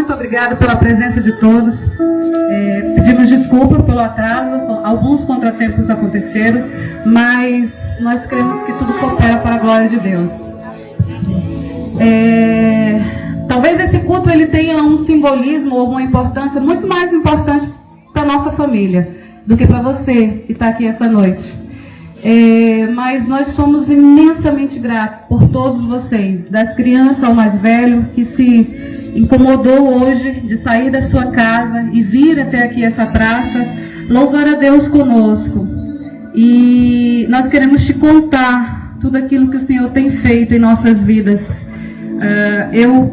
Obrigada pela presença de todos. Pedimos desculpa pelo atraso, alguns contratempos aconteceram, mas nós cremos que tudo coopera para a glória de Deus. Talvez esse culto ele tenha um simbolismo ou uma importância muito mais importante para a nossa família do que para você que está aqui essa noite. Mas nós somos imensamente gratos por todos vocês, das crianças ao mais velho, que se incomodou hoje de sair da sua casa e vir até aqui essa praça, louvar a Deus conosco. E nós queremos te contar tudo aquilo que o Senhor tem feito em nossas vidas. Eu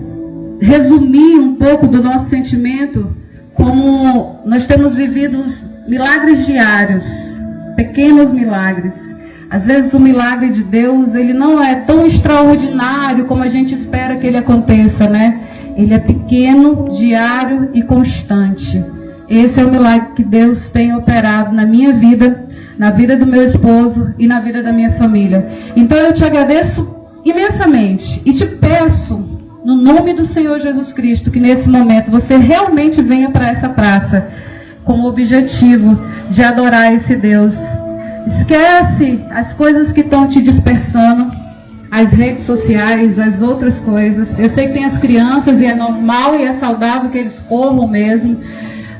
resumi um pouco do nosso sentimento, como nós temos vivido os milagres diários, pequenos milagres. Às vezes o milagre de Deus, ele não é tão extraordinário como a gente espera que ele aconteça, né? Ele é pequeno, diário e constante. Esse é o milagre que Deus tem operado na minha vida, na vida do meu esposo e na vida da minha família. Então eu te agradeço imensamente e te peço, no nome do Senhor Jesus Cristo, que nesse momento você realmente venha para essa praça com o objetivo de adorar esse Deus. Esquece as coisas que estão te dispersando, as redes sociais, as outras coisas. Eu sei que tem as crianças e é normal e é saudável que eles corram mesmo,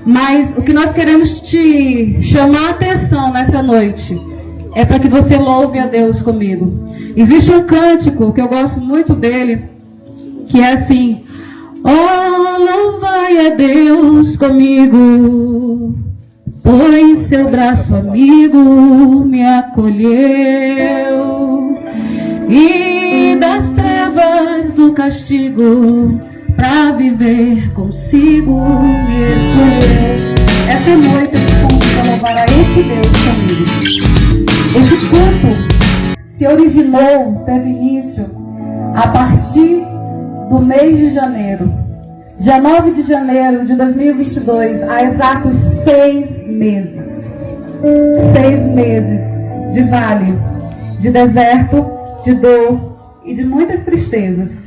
mas o que nós queremos te chamar a atenção nessa noite é para que você louve a Deus comigo. Existe um cântico que eu gosto muito dele, que é assim: oh, louvai a Deus comigo, pois seu braço amigo me acolheu, e das trevas do castigo pra viver consigo me escolheu. Essa noite eu convido a louvar a esse Deus comigo. Esse culto se originou, teve início a partir do mês de janeiro. Dia 9 de janeiro de 2022, há exatos 6 meses. 6 meses de vale, de deserto, de dor e de muitas tristezas,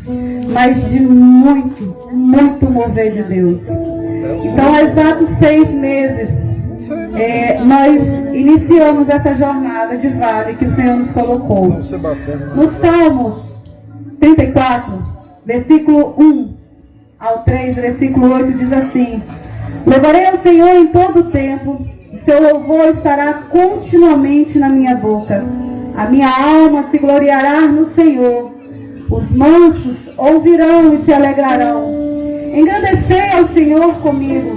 mas de muito, muito mover de Deus. Então, há exatos 6 meses, nós iniciamos essa jornada de vale que o Senhor nos colocou. No Salmos 34, versículo 1 ao 3, versículo 8, diz assim: louvarei ao Senhor em todo o tempo, o seu louvor estará continuamente na minha boca. A minha alma se gloriará no Senhor. Os mansos ouvirão e se alegrarão. Engrandecei ao Senhor comigo,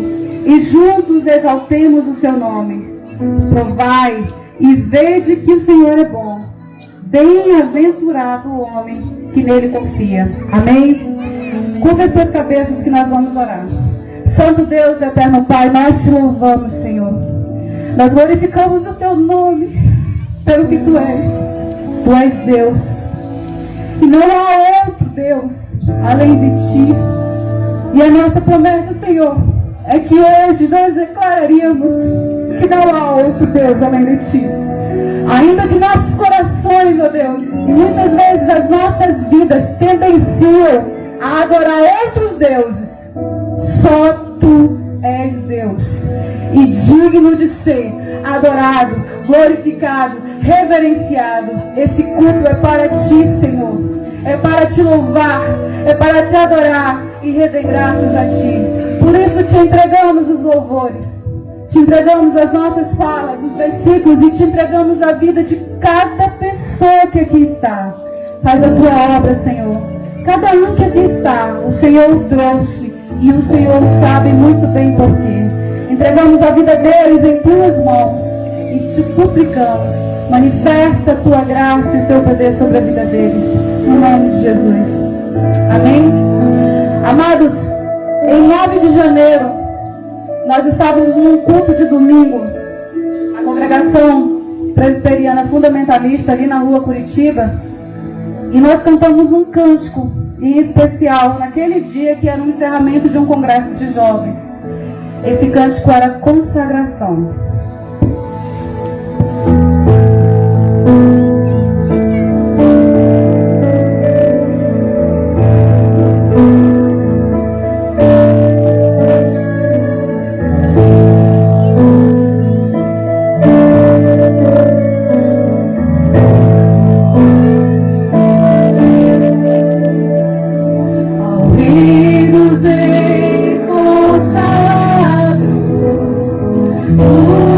e juntos exaltemos o seu nome. Provai e vede que o Senhor é bom. Bem-aventurado o homem que nele confia. Amém? Curva as suas cabeças que nós vamos orar. Santo Deus, eterno Pai, nós te louvamos, Senhor. Nós glorificamos o teu nome pelo que tu és. Tu és Deus. E não há outro Deus além de ti. E a nossa promessa, Senhor, é que hoje nós declararíamos que não há outro Deus além de ti. Ainda que nossos corações, ó Deus, e muitas vezes as nossas vidas tendenciam a adorar outros deuses, só tu és Deus, e digno de ser adorado, glorificado, reverenciado. Esse culto é para ti, Senhor, é para te louvar, é para te adorar e render graças a ti. Por isso te entregamos os louvores, te entregamos as nossas falas, os versículos, e te entregamos a vida de cada pessoa que aqui está. Faz a tua obra, Senhor. Cada um que aqui está, o Senhor o trouxe, e o Senhor sabe muito bem porquê. Entregamos a vida deles em tuas mãos e te suplicamos, manifesta a tua graça e o teu poder sobre a vida deles, no nome de Jesus. Amém? Amados, em 9 de janeiro Nós estávamos num culto de domingo, a congregação presbiteriana fundamentalista ali na rua Curitiba, e nós cantamos um cântico em especial naquele dia que era o encerramento de um congresso de jovens. Esse cântico era consagração. Oh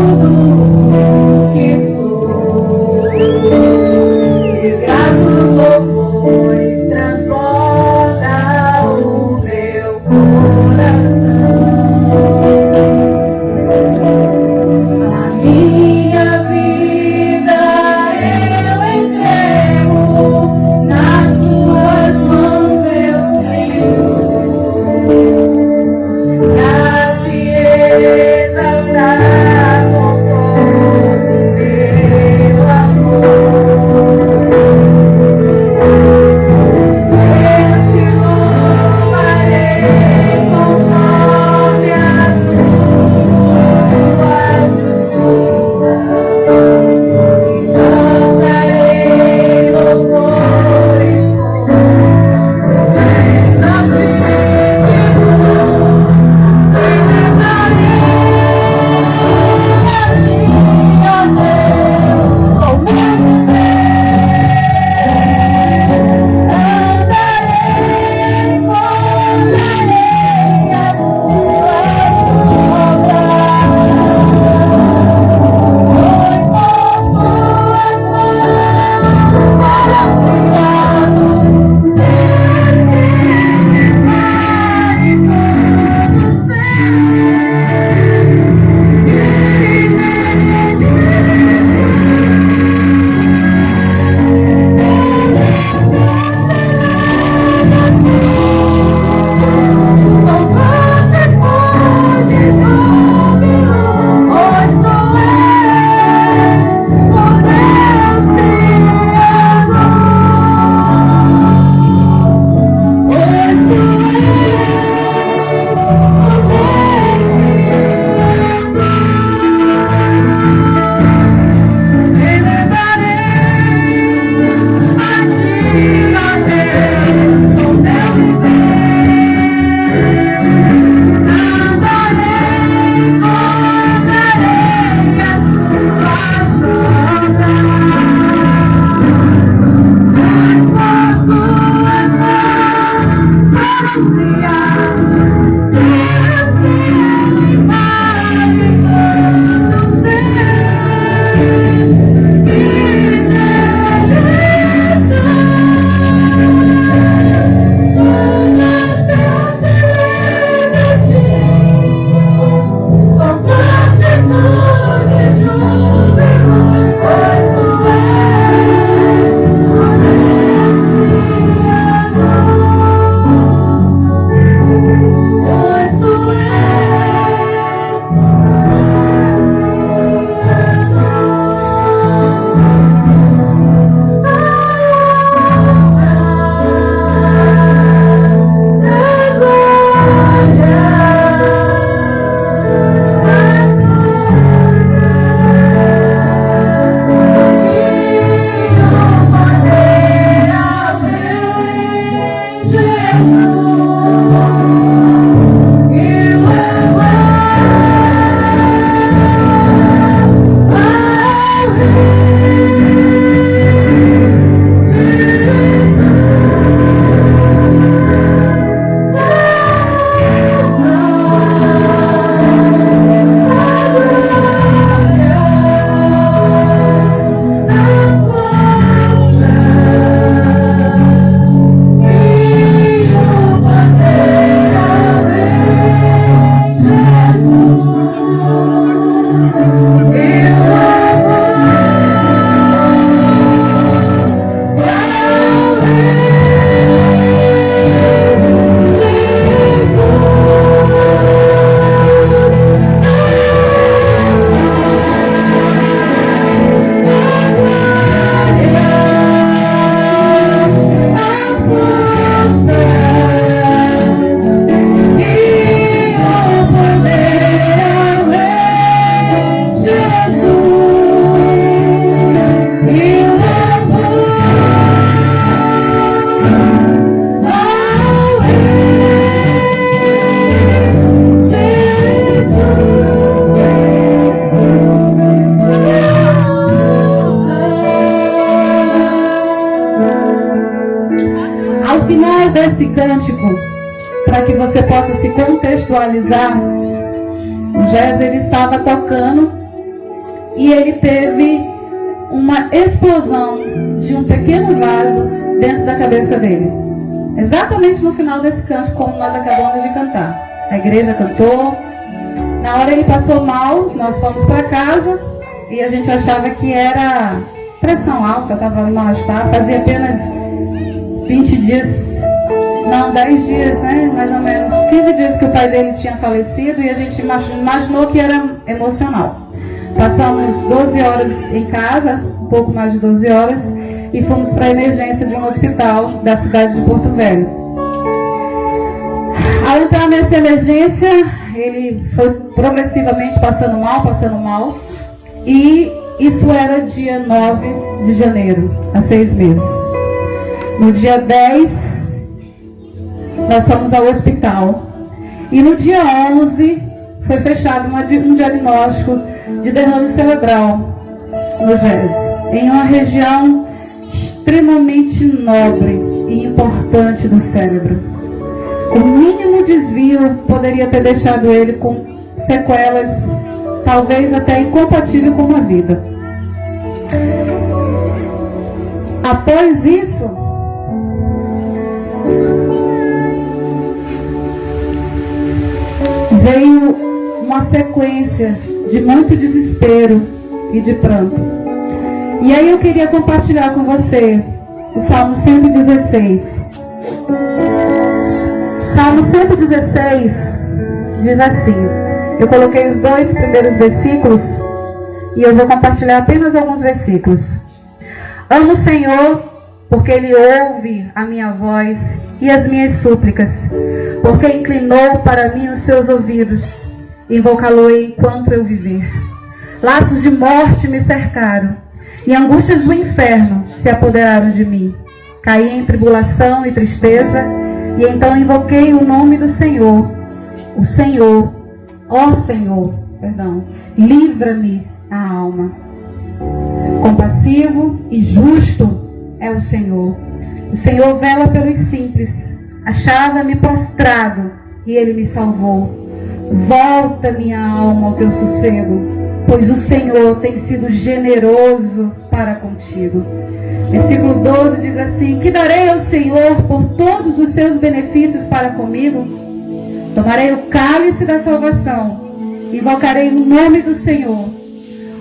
cântico, para que você possa se contextualizar, o Gés, ele estava tocando e ele teve uma explosão de um pequeno vaso dentro da cabeça dele. Exatamente no final desse cântico, como nós acabamos de cantar. A igreja cantou. Na hora ele passou mal, nós fomos para casa e a gente achava que era pressão alta, estava em mal-estar. Fazia apenas 20 dias, não, 10 dias, né? Mais ou menos 15 dias que o pai dele tinha falecido e a gente imaginou que era emocional. Passamos 12 horas em casa, um pouco mais de 12 horas, e fomos para a emergência de um hospital da cidade de Porto Velho. Ao entrar nessa emergência, ele foi progressivamente passando mal, e isso era dia 9 de janeiro, há 6 meses. No dia 10, nós fomos ao hospital, e no dia 11, foi fechado um diagnóstico de derrame cerebral no Gés, em uma região extremamente nobre e importante do cérebro. O mínimo desvio poderia ter deixado ele com sequelas, talvez até incompatível com a vida. Após isso, veio uma sequência de muito desespero e de pranto. E aí eu queria compartilhar com você o Salmo 116. Salmo 116 diz assim, eu coloquei os 2 primeiros versículos e eu vou compartilhar apenas alguns versículos. Amo o Senhor porque Ele ouve a minha voz e as minhas súplicas, porque inclinou para mim os seus ouvidos. Invocá-lo-ei enquanto eu viver. Laços de morte me cercaram, e angústias do inferno se apoderaram de mim. Caí em tribulação e tristeza, e então invoquei o nome do Senhor. O Senhor, ó Senhor, livra-me a alma. Compassivo e justo é o Senhor. O Senhor vela pelos simples. Achava-me prostrado, e Ele me salvou. Volta minha alma ao teu sossego, pois o Senhor tem sido generoso para contigo. Versículo 12 diz assim, que darei ao Senhor por todos os seus benefícios para comigo? Tomarei o cálice da salvação, invocarei o nome do Senhor,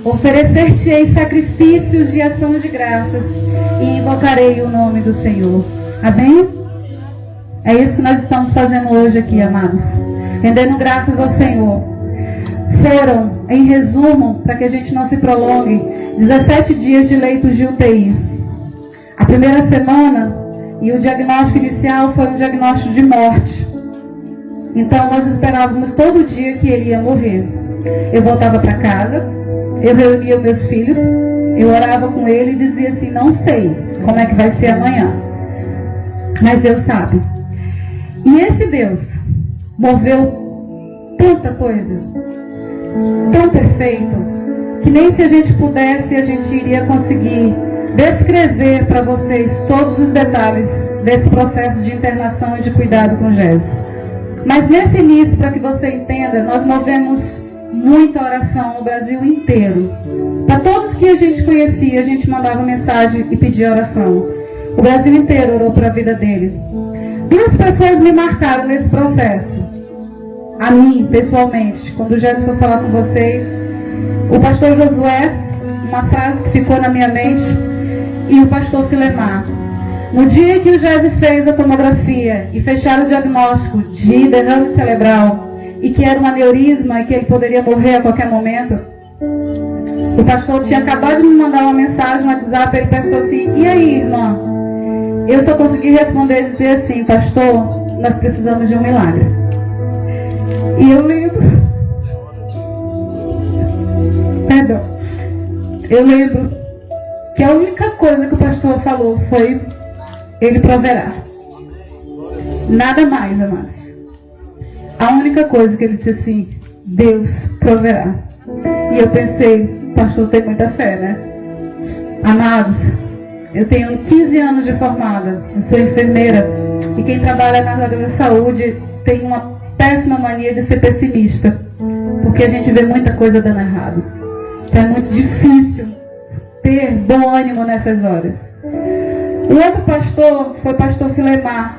oferecer-te-ei sacrifícios de ação de graças e invocarei o nome do Senhor. Amém? É isso que nós estamos fazendo hoje aqui, amados. Rendendo graças ao Senhor. Foram, em resumo, para que a gente não se prolongue, 17 dias de leitos de UTI. A primeira semana e o diagnóstico inicial foi um diagnóstico de morte. Então nós esperávamos todo dia que ele ia morrer. Eu voltava para casa, eu reunia os meus filhos, eu orava com ele e dizia assim, não sei como é que vai ser amanhã, mas Deus sabe. E esse Deus moveu tanta coisa, tão perfeito, que nem se a gente pudesse, a gente iria conseguir descrever para vocês todos os detalhes desse processo de internação e de cuidado com o Gés. Mas nesse início, para que você entenda, nós movemos muita oração no Brasil inteiro. Para todos que a gente conhecia, a gente mandava mensagem e pedia oração. O Brasil inteiro orou para a vida dele. 2 pessoas me marcaram nesse processo. A mim, pessoalmente, quando o Gés foi falar com vocês, o pastor Josué, uma frase que ficou na minha mente, e o pastor Filemar. No dia que o Gés fez a tomografia e fecharam o diagnóstico de derrame cerebral, e que era um aneurisma e que ele poderia morrer a qualquer momento, o pastor tinha acabado de me mandar uma mensagem no WhatsApp, ele perguntou assim, e aí, irmã? Eu só consegui responder e dizer assim, pastor, nós precisamos de um milagre. E eu lembro que a única coisa que o pastor falou foi, ele proverá. Nada mais, amados. A única coisa que ele disse assim, Deus proverá. E eu pensei, o pastor tem muita fé, né? Amados, eu tenho 15 anos de formada, eu sou enfermeira E quem trabalha na área da saúde tem uma péssima mania de ser pessimista, porque a gente vê muita coisa dando errado. Então é muito difícil ter bom ânimo nessas horas. O outro pastor foi o pastor Filemar.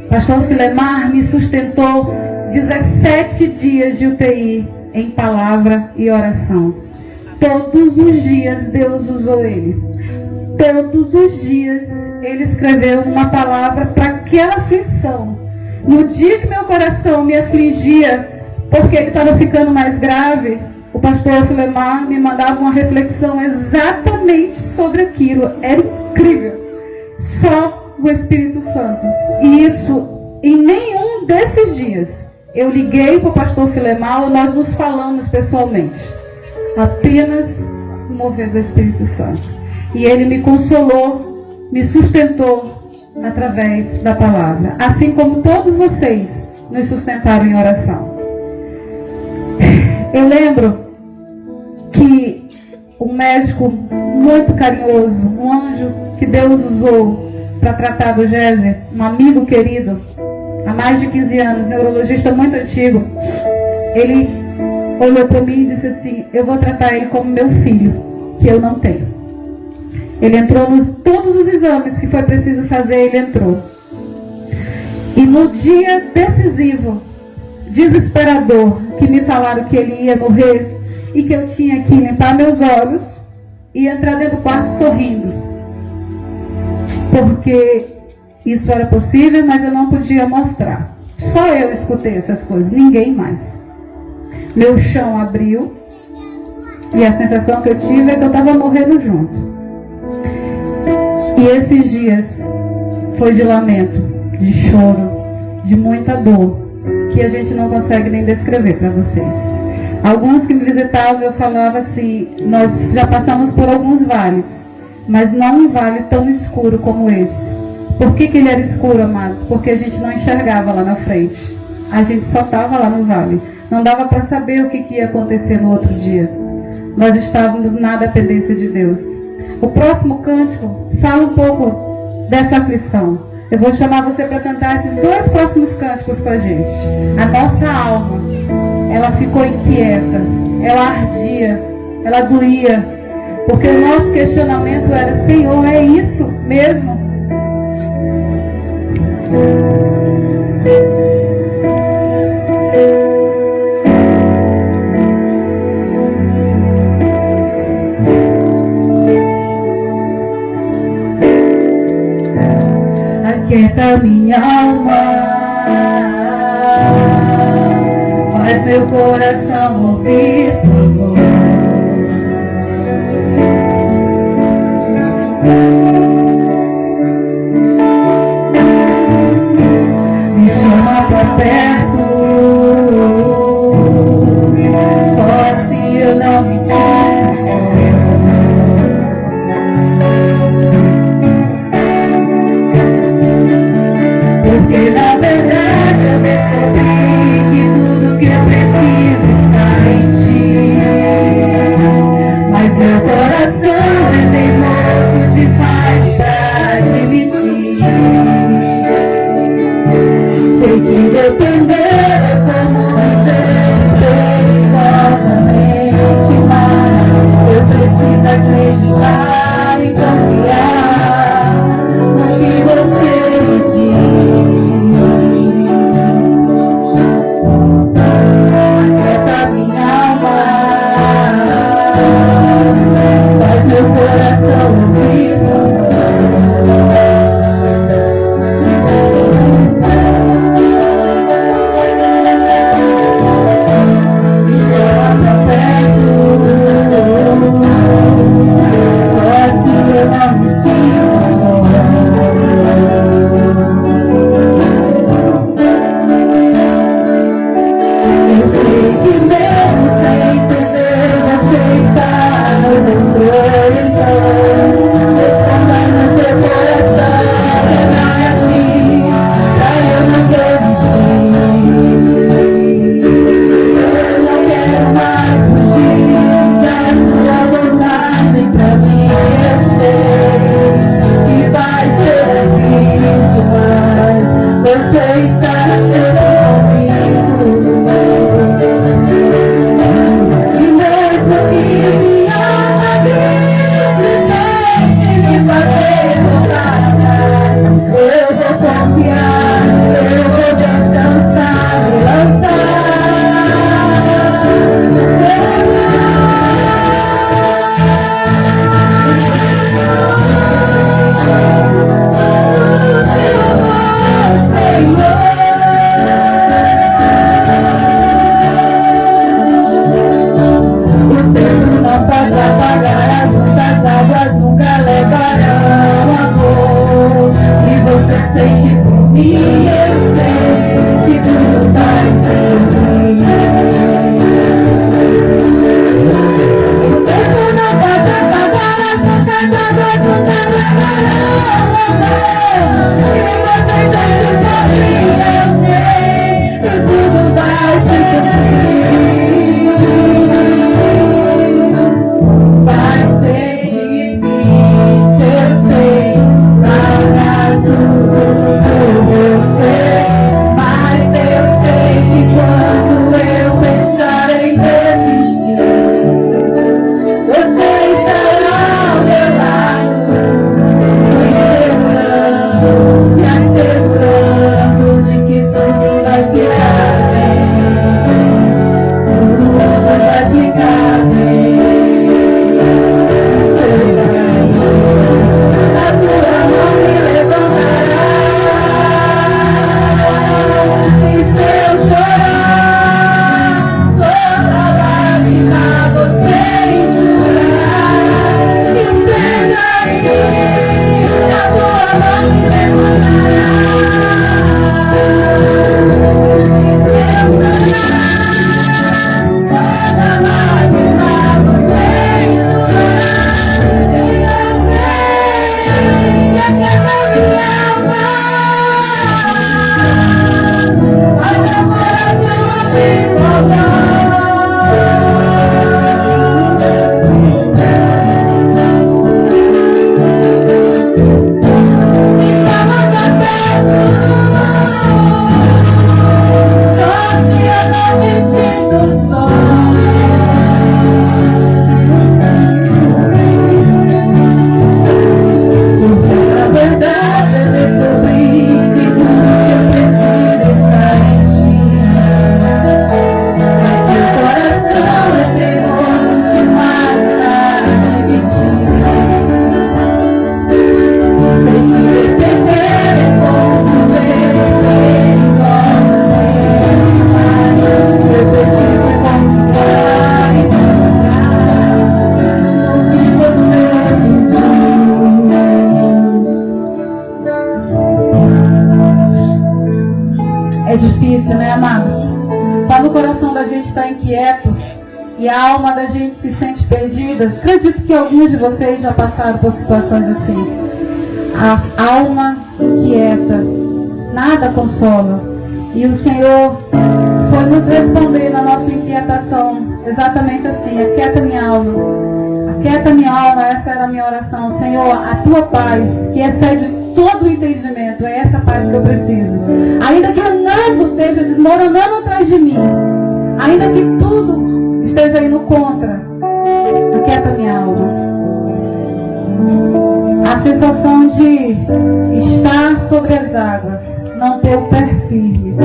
Pastor Filemar me sustentou 17 dias de UTI em palavra e oração. Todos os dias Deus usou ele. Todos os dias ele escreveu uma palavra para aquela aflição. No dia que meu coração me afligia, porque ele estava ficando mais grave, o pastor Filemar me mandava uma reflexão exatamente sobre aquilo. Era incrível. Só o Espírito Santo. E isso, em nenhum desses dias, eu liguei para o pastor Filemar ou nós nos falamos pessoalmente. Apenas o mover do Espírito Santo. E ele me consolou, me sustentou através da palavra. Assim como todos vocês nos sustentaram em oração. Eu lembro que um médico muito carinhoso, um anjo que Deus usou para tratar do Géser, um amigo querido, há mais de 15 anos, neurologista muito antigo, ele olhou para mim e disse assim: eu vou tratar ele como meu filho, que eu não tenho. Ele entrou nos todos os exames que foi preciso fazer, ele entrou. E no dia decisivo, desesperador, que me falaram que ele ia morrer e que eu tinha que limpar meus olhos e entrar dentro do quarto sorrindo, porque isso era possível, mas eu não podia mostrar. Só eu escutei essas coisas, ninguém mais. Meu chão abriu e a sensação que eu tive é que eu estava morrendo junto. E esses dias foi de lamento, de choro, de muita dor, que a gente não consegue nem descrever para vocês. Alguns que me visitavam, eu falava assim: nós já passamos por alguns vales, mas não um vale tão escuro como esse. Por que ele era escuro, amados? Porque a gente não enxergava lá na frente. A gente só estava lá no vale. Não dava para saber o que ia acontecer no outro dia. Nós estávamos na dependência de Deus. O próximo cântico fala um pouco dessa aflição. Eu vou chamar você para cantar esses 2 próximos cânticos com a gente. A nossa alma, ela ficou inquieta, ela ardia, ela doía, porque o nosso questionamento era: Senhor, é isso mesmo? Aquieta minha alma, faz meu coração ouvir tua voz. Me chama pra perto, só assim eu não me sinto só. Porque na verdade eu descobri que tudo que eu preciso está em ti. vai ficar bem. A tua mão me levantará. E se eu chorar, toda lágrima você enxugará. E se cair, a tua mão me levantará. É difícil, né, amados? Quando o coração da gente está inquieto e a alma da gente se sente perdida, acredito que alguns de vocês já passaram por situações assim. A alma inquieta, nada consola. E o Senhor foi nos responder na nossa inquietação, exatamente assim: aquieta minha alma. Aquieta minha alma, essa era a minha oração. Senhor, a tua paz, que excede todo o entendimento, é essa paz que eu preciso. Ainda que o mundo esteja desmoronando atrás de mim, ainda que tudo esteja indo contra, aquieta minha alma. A sensação de estar sobre as águas, não ter o pé firme.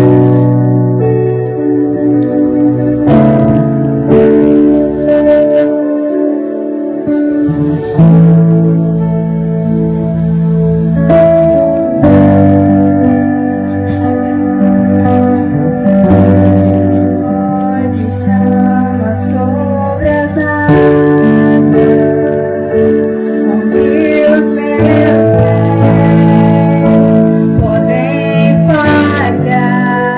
Podem falhar.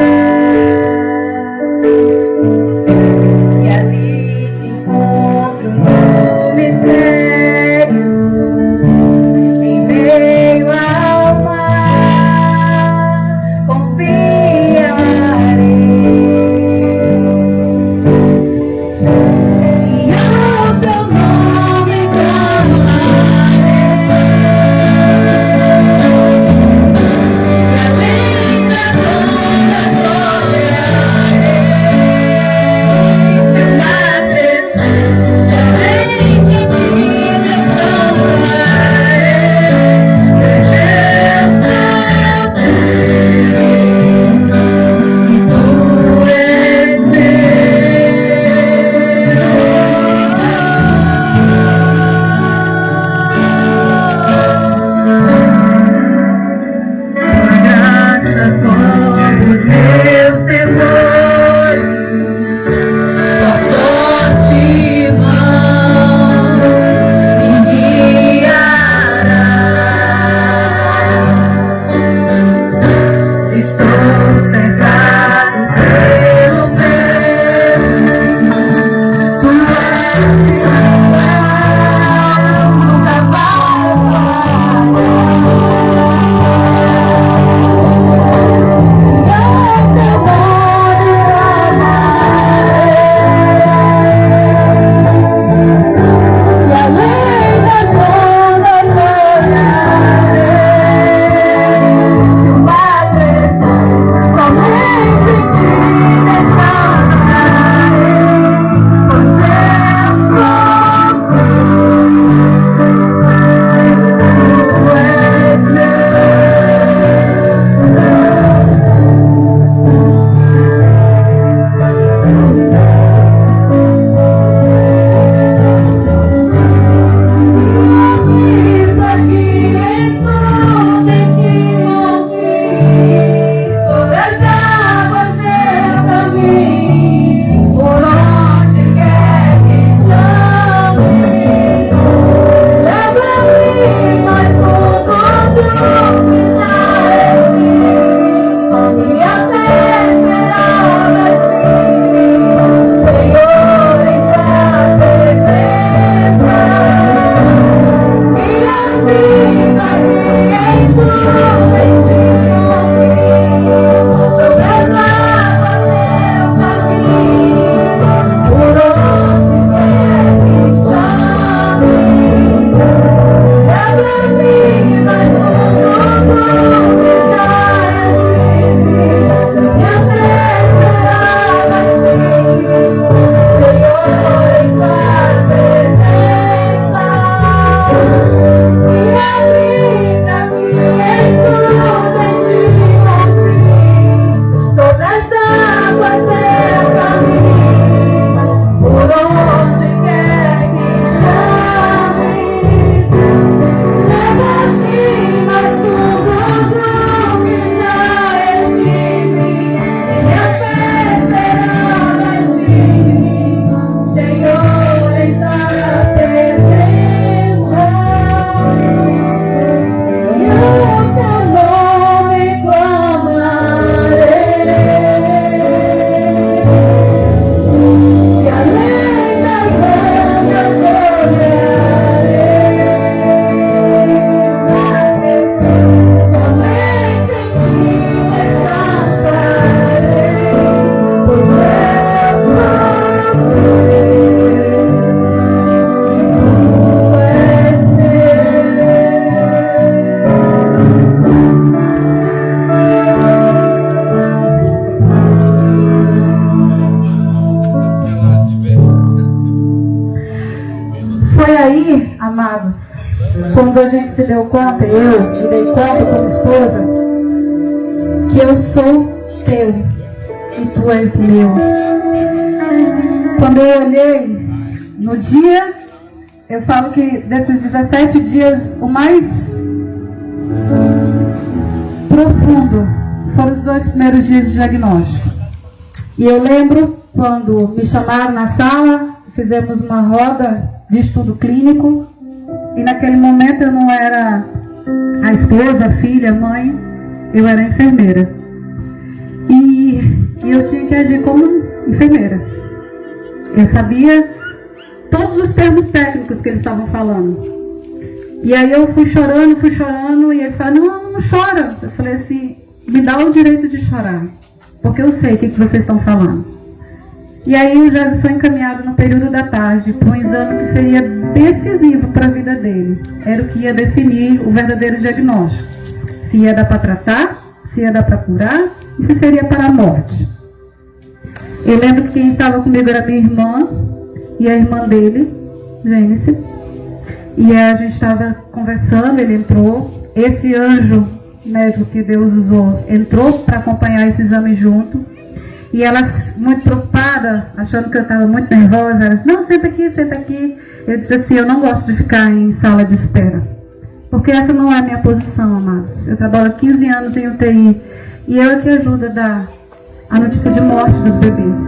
Foi aí, amados, quando a gente se deu conta, eu me dei conta como esposa, que eu sou teu e tu és meu. Quando eu olhei no dia, eu falo que desses 17 dias, o mais profundo foram os 2 primeiros dias de diagnóstico. E eu lembro quando me chamaram na sala, fizemos uma roda de estudo clínico, e naquele momento eu não era a esposa, a filha, a mãe, eu era a enfermeira. E eu tinha que agir como enfermeira. Eu sabia todos os termos técnicos que eles estavam falando. E aí eu fui chorando, e eles falaram, não chora. Eu falei assim, me dá o direito de chorar, porque eu sei o que vocês estão falando. E aí o Jesus foi encaminhado no período da tarde para um exame que seria decisivo para a vida dele. Era o que ia definir o verdadeiro diagnóstico. Se ia dar para tratar, se ia dar para curar e se seria para a morte. Eu lembro que quem estava comigo era minha irmã e a irmã dele, Gênesis. E a gente estava conversando, ele entrou. Esse anjo médico que Deus usou entrou para acompanhar esse exame junto. E ela, muito preocupada, achando que eu estava muito nervosa, ela disse, não, senta aqui, senta aqui. Eu disse assim, eu não gosto de ficar em sala de espera, porque essa não é a minha posição, amados. Eu trabalho há 15 anos em UTI, e eu é que ajudo a dar a notícia de morte dos bebês.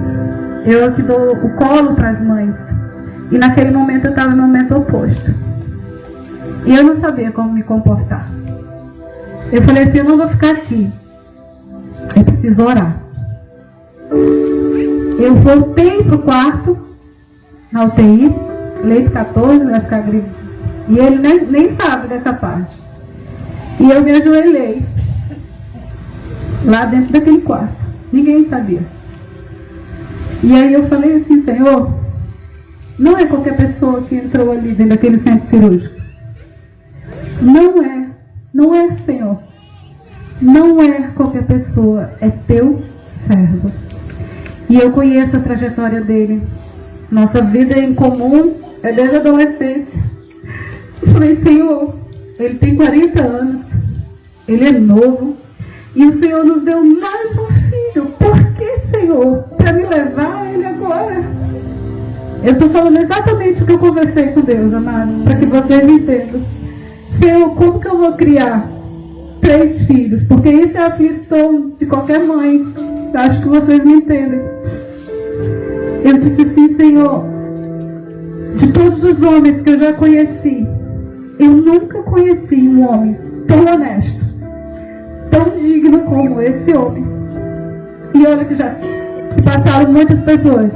Eu é que dou o colo para as mães. E naquele momento eu estava no momento oposto. E eu não sabia como me comportar. Eu falei assim, eu não vou ficar aqui. Eu preciso orar. Eu voltei para o quarto, na UTI, leito 14, vai ficar gripe. E ele nem sabe dessa parte. E eu me ajoelhei lá dentro daquele quarto. Ninguém sabia. E aí eu falei assim, Senhor, não é qualquer pessoa que entrou ali dentro daquele centro cirúrgico. Não é, Senhor. Não é qualquer pessoa, é teu servo. E eu conheço a trajetória dele. Nossa vida em comum é desde a adolescência. Eu falei, Senhor, ele tem 40 anos, ele é novo, e o Senhor nos deu mais um filho. Por que, Senhor? Para me levar a ele agora? Eu estou falando exatamente o que eu conversei com Deus, amados, para que vocês entendam. Senhor, como que eu vou criar 3 filhos? Porque isso é a aflição de qualquer mãe. Eu acho que vocês me entendem. Eu disse assim, Senhor, de todos os homens que eu já conheci, eu nunca conheci um homem tão honesto, tão digno como esse homem. E olha que já se passaram muitas pessoas.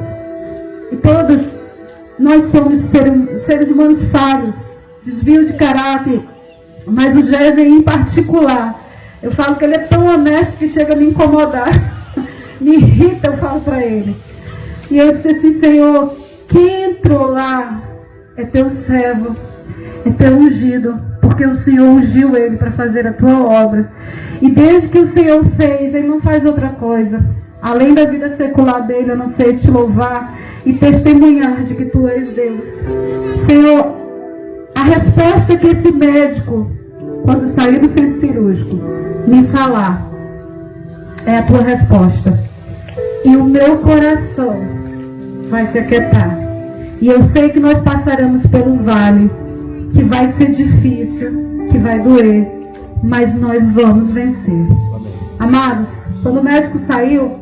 E todas nós somos seres humanos falhos, desvio de caráter. Mas o Géser em particular, eu falo que ele é tão honesto que chega a me incomodar. Me irrita, eu falo para ele. E eu disse assim, Senhor, quem entrou lá é teu servo, é teu ungido, porque o Senhor ungiu ele para fazer a tua obra. E desde que o Senhor fez, ele não faz outra coisa. Além da vida secular dele, eu não sei te louvar e testemunhar de que tu és Deus. Senhor, a resposta que esse médico, quando sair do centro cirúrgico, me falar, é a tua resposta. E o meu coração vai se aquietar. E eu sei que nós passaremos pelo vale, que vai ser difícil, que vai doer, mas nós vamos vencer. Amados, quando o médico saiu,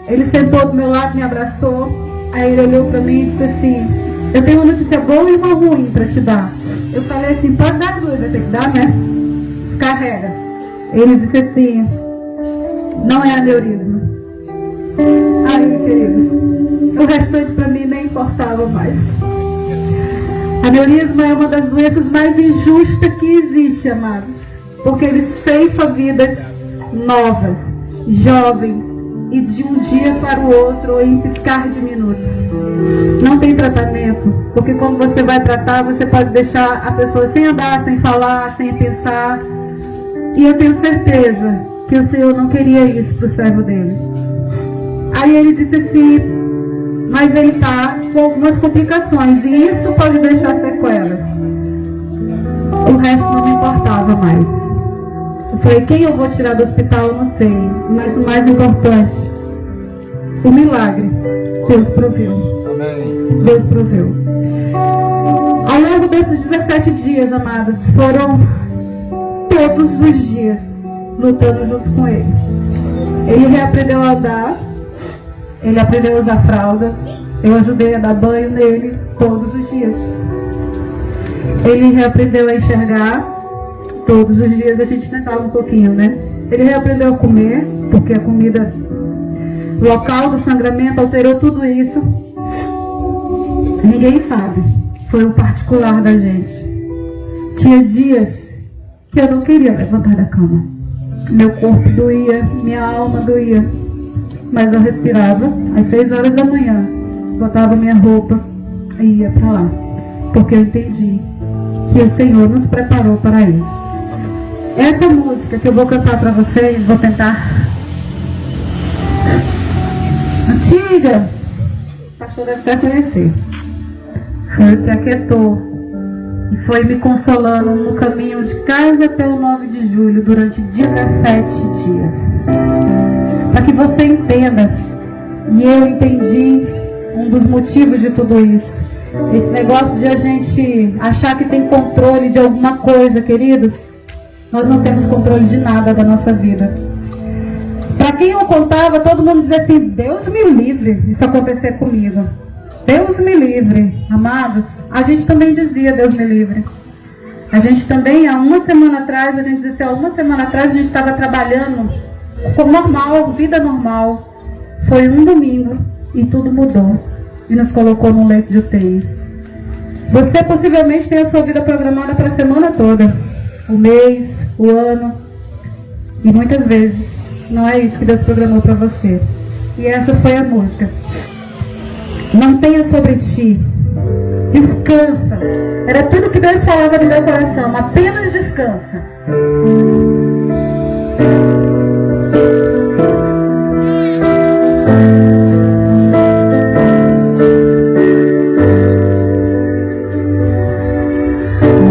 ele sentou do meu lado, me abraçou. Aí ele olhou para mim e disse assim, eu tenho uma notícia boa e uma ruim para te dar. Eu falei assim, pode dar duas, vai ter que dar, né? Descarrega. Ele disse assim, não é aneurisma. Ai, queridos, o restante para mim nem importava mais. Aneurisma é uma das doenças mais injustas que existe, amados, porque ele ceifa vidas novas, jovens, e de um dia para o outro, em piscar de minutos. Não tem tratamento, porque quando você vai tratar, você pode deixar a pessoa sem andar, sem falar, sem pensar. E eu tenho certeza que o Senhor não queria isso para o servo dele. Aí ele disse assim, mas ele está com algumas complicações e isso pode deixar sequelas. O resto não me importava mais. Eu falei, quem eu vou tirar do hospital eu não sei, mas o mais importante, o milagre, Deus proveu. Amém. Deus proveu. Ao longo desses 17 dias, amados, foram todos os dias lutando junto com ele. Ele reaprendeu a andar, ele aprendeu a usar fralda, eu ajudei a dar banho nele todos os dias. Ele reaprendeu a enxergar, todos os dias a gente tentava um pouquinho, né? Ele reaprendeu a comer, porque a comida, o local do sangramento alterou tudo isso. Ninguém sabe, foi o particular da gente. Tinha dias que eu não queria levantar da cama. Meu corpo doía, minha alma doía. Mas eu respirava às 6 horas da manhã, botava minha roupa e ia para lá. Porque eu entendi que o Senhor nos preparou para isso. Essa música que eu vou cantar para vocês, vou tentar. Antiga, o pastor deve até conhecer. Foi o que aquietou e foi me consolando no caminho de casa até o 9 de julho, durante 17 dias. Para que você entenda, e eu entendi um dos motivos de tudo isso. Esse negócio de a gente achar que tem controle de alguma coisa, queridos, nós não temos controle de nada da nossa vida. Para quem eu contava, todo mundo dizia assim, Deus me livre isso acontecer comigo. Deus me livre, amados. A gente também dizia, Deus me livre. A gente também, há uma semana atrás, a gente dizia assim, há uma semana atrás a gente estava trabalhando como normal, vida normal. Foi um domingo e tudo mudou. E nos colocou num leito de UTI. Você possivelmente tem a sua vida programada para a semana toda. O mês, o ano. E muitas vezes não é isso que Deus programou para você. E essa foi a música. Mantenha sobre ti. Descansa. Era tudo que Deus falava no meu coração. Apenas descansa.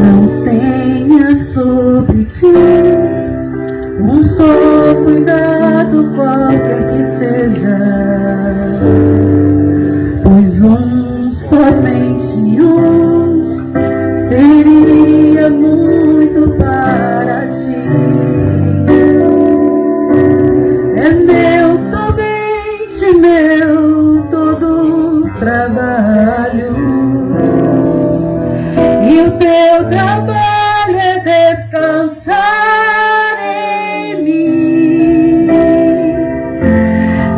Não tenha sobre ti um só cuidado qualquer que seja. Somente um seria muito para ti. É meu, somente meu, todo trabalho. E o teu trabalho é descansar em mim.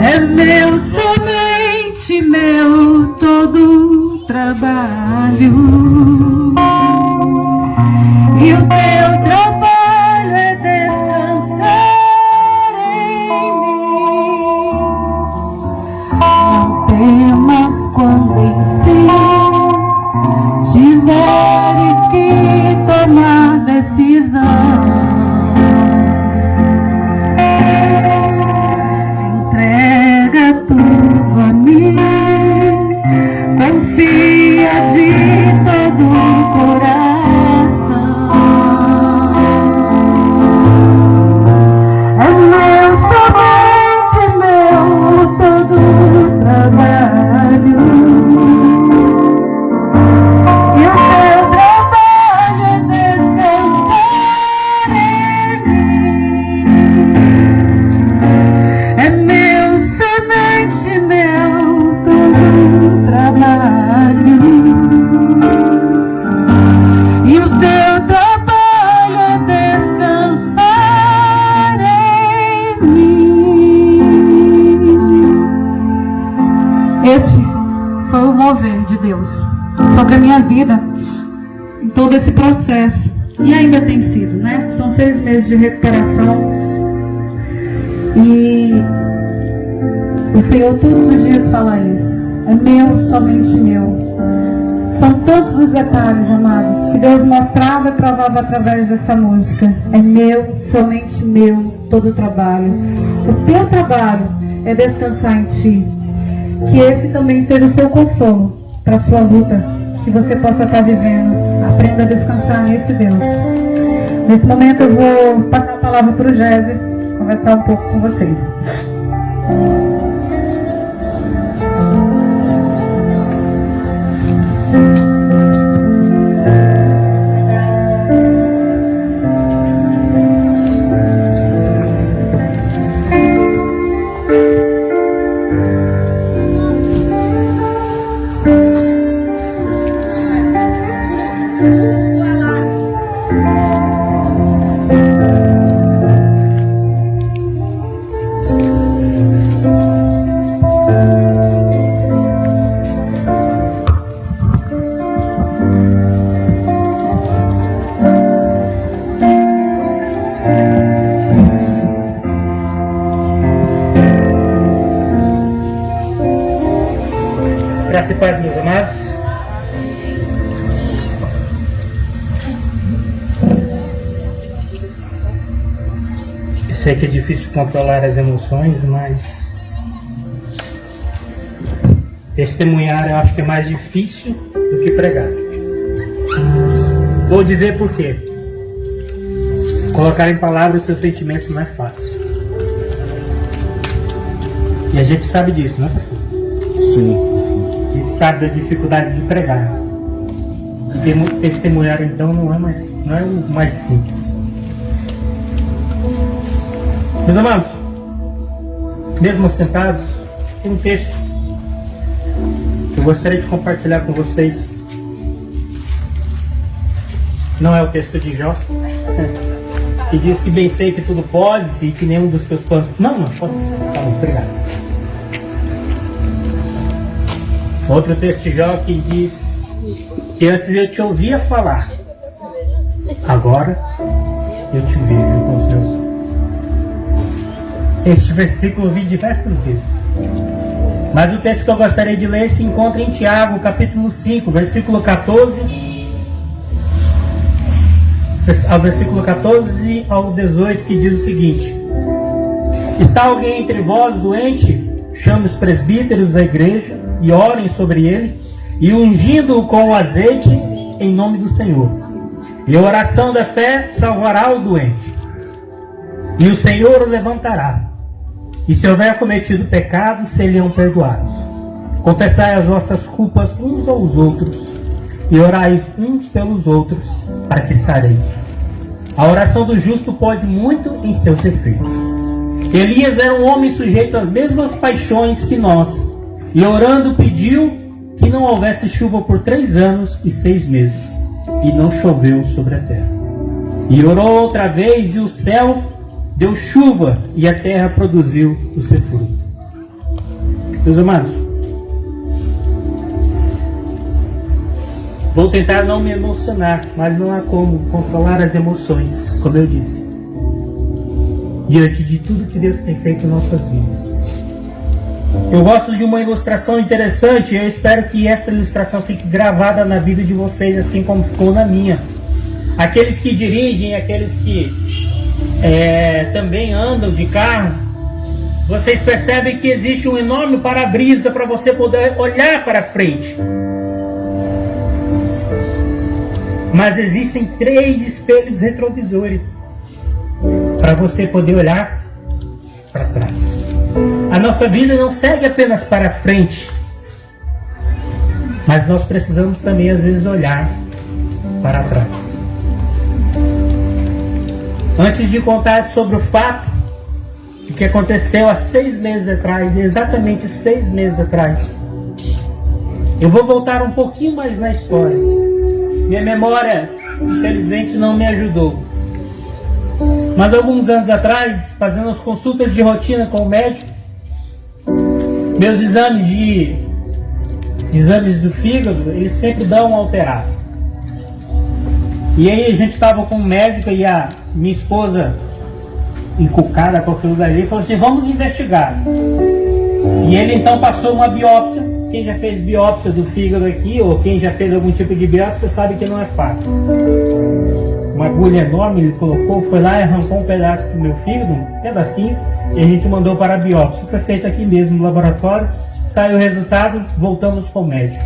É meu, somente meu, todo trabalho. E o teu trabalho é descansar em mim. Não temas quando enfim tiveres que tomar decisão. Entrega tudo a mim. Confia de todo o coração. É meu, somente meu, todo o trabalho. E o teu trabalho é descansar em mim. É meu, somente meu, todo trabalho. E o teu trabalho é descansar em mim. Esse foi o mover de Deus sobre a minha vida em todo esse processo. E ainda tem sido, né? São 6 meses de recuperação. E o Senhor todos os dias fala isso. É meu, somente meu. São todos os detalhes, amados, que Deus mostrava e provava através dessa música. É meu, somente meu, todo o trabalho. O teu trabalho é descansar em ti. Que esse também seja o seu consolo para a sua luta, que você possa estar vivendo. Aprenda a descansar nesse Deus. Nesse momento eu vou passar a palavra para o Gési, conversar um pouco com vocês. Graça e paz, meus amados. Eu sei que é difícil controlar as emoções, mas testemunhar eu acho que é mais difícil do que pregar. Vou dizer por quê. Colocar em palavras os seus sentimentos não é fácil. E a gente sabe disso, não é? Sim. A gente sabe da dificuldade de pregar. E testemunhar então não é o mais simples. Meus amados, mesmo sentados, tem um texto que eu gostaria de compartilhar com vocês. Não é o texto de Jó, que diz que bem sei que tudo podes e que nenhum dos teus planos... Não, pode. Tá bom, obrigado. Outro texto de Jó que diz que antes eu te ouvia falar, agora eu te vejo com os meus olhos. Este versículo eu vi diversas vezes. Mas o texto que eu gostaria de ler se encontra em Tiago, capítulo 5, versículo 14, ao versículo 14 ao 18, que diz o seguinte: está alguém entre vós doente? Chame os presbíteros da igreja e orem sobre ele, e ungindo-o com o azeite em nome do Senhor. E a oração da fé salvará o doente, e o Senhor o levantará. E se houver cometido pecados, serão perdoados. Confessai as vossas culpas uns aos outros, e orai uns pelos outros, para que sareis. A oração do justo pode muito em seus efeitos. Elias era um homem sujeito às mesmas paixões que nós, e orando pediu que não houvesse chuva por 3 anos e 6 meses, e não choveu sobre a terra. E orou outra vez, e o céu deu chuva, e a terra produziu o seu fruto. Meus amados, vou tentar não me emocionar, mas não há como controlar as emoções, como eu disse, diante de tudo que Deus tem feito em nossas vidas. Eu gosto de uma ilustração interessante, e eu espero que essa ilustração fique gravada na vida de vocês, assim como ficou na minha. Aqueles que dirigem, aqueles que também andam de carro, vocês percebem que existe um enorme para-brisa para você poder olhar para frente. Mas existem 3 espelhos retrovisores para você poder olhar para trás. A nossa vida não segue apenas para frente, mas nós precisamos também às vezes olhar para trás. Antes de contar sobre o fato do que aconteceu há 6 meses atrás, exatamente 6 meses atrás, eu vou voltar um pouquinho mais na história. Minha memória, infelizmente, não me ajudou. Mas alguns anos atrás, fazendo as consultas de rotina com o médico, meus exames do fígado, eles sempre dão um alterado. E aí a gente estava com o médico e a minha esposa, encucada com aquilo dali, falou assim: vamos investigar. E ele então passou uma biópsia. Quem já fez biópsia do fígado aqui, ou quem já fez algum tipo de biópsia, sabe que não é fácil. Uma agulha enorme ele colocou, foi lá e arrancou um pedaço do meu fígado, um pedacinho, e a gente mandou para a biópsia. Foi feito aqui mesmo no laboratório. saiu o resultado, voltamos com o médico.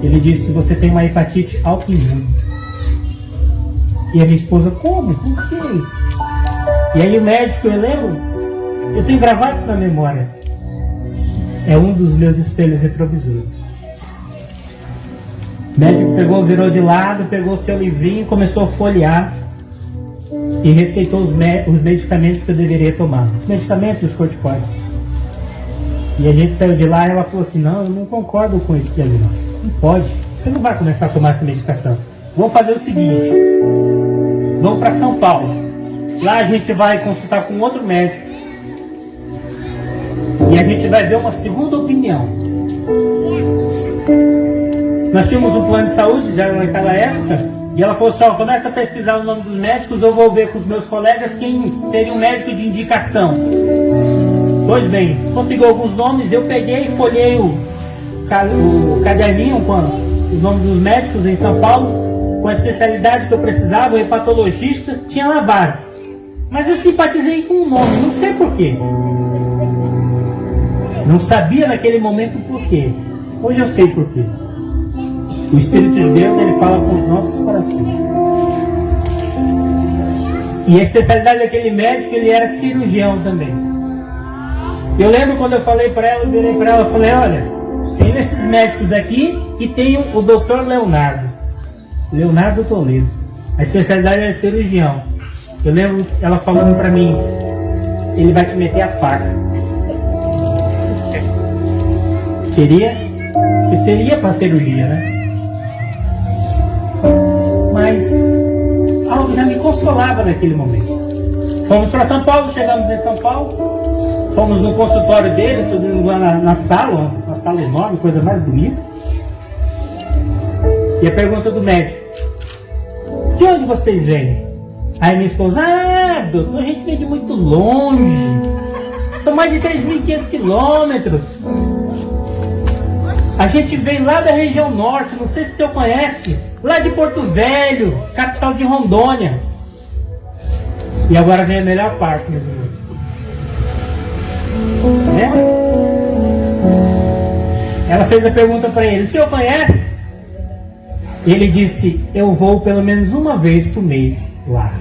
Ele disse: você tem uma hepatite autoimune. E a minha esposa: como? Por quê? E aí o médico, eu lembro, eu tenho gravado isso na memória, é um dos meus espelhos retrovisores. O médico pegou, virou de lado, pegou o seu livrinho e começou a folhear e receitou os medicamentos que eu deveria tomar, os medicamentos e os corticoides. E a gente saiu de lá e ela falou assim: não, eu não concordo com esse diagnóstico, não pode, você não vai começar a tomar essa medicação. Vamos fazer o seguinte, vamos para São Paulo, lá a gente vai consultar com outro médico e a gente vai ver uma segunda opinião. Nós tínhamos um plano de saúde já naquela época, e ela falou assim: ó, começa a pesquisar o nome dos médicos, eu vou ver com os meus colegas quem seria um médico de indicação. Pois bem, conseguiu alguns nomes, eu peguei e folhei o caderninho com os nomes dos médicos em São Paulo, com a especialidade que eu precisava, o hepatologista, tinha lá vários. Mas eu simpatizei com o nome, não sei porquê. Não sabia naquele momento porquê. Hoje eu sei porquê. O Espírito de Deus, ele fala com os nossos corações. E a especialidade daquele médico, ele era cirurgião também. Eu lembro quando eu falei para ela, eu virei para ela e falei: olha, tem esses médicos aqui e tem o Dr. Leonardo Toledo. A especialidade é cirurgião. Eu lembro ela falando para mim: ele vai te meter a faca. Que seria para cirurgia, né? Mas algo já me consolava naquele momento. Fomos para São Paulo, chegamos em São Paulo, fomos no consultório dele, subimos lá na sala, uma sala enorme, coisa mais bonita. E a pergunta do médico: de onde vocês vêm? Aí minha esposa: ah, doutor, a gente vem de muito longe, são mais de 3.500 quilômetros. A gente vem lá da região norte, não sei se o senhor conhece, lá de Porto Velho, capital de Rondônia. E agora vem a melhor parte, meus irmãos. Ela fez a pergunta para ele: o senhor conhece? Ele disse: eu vou pelo menos uma vez por mês lá.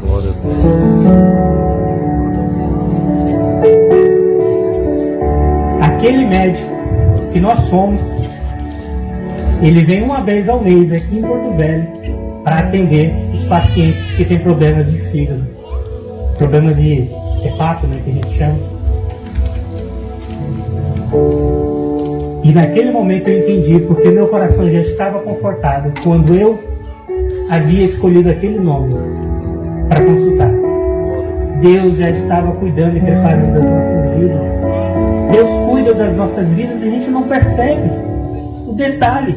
Glória a Deus. Aquele médico que nós fomos, ele vem uma vez ao mês aqui em Porto Velho para atender os pacientes que têm problemas de fígado, problemas de hepato, né, que a gente chama. E naquele momento eu entendi porque meu coração já estava confortado quando eu havia escolhido aquele nome para consultar. Deus já estava cuidando e preparando as nossas vidas. Deus cuida das nossas vidas e a gente não percebe o detalhe.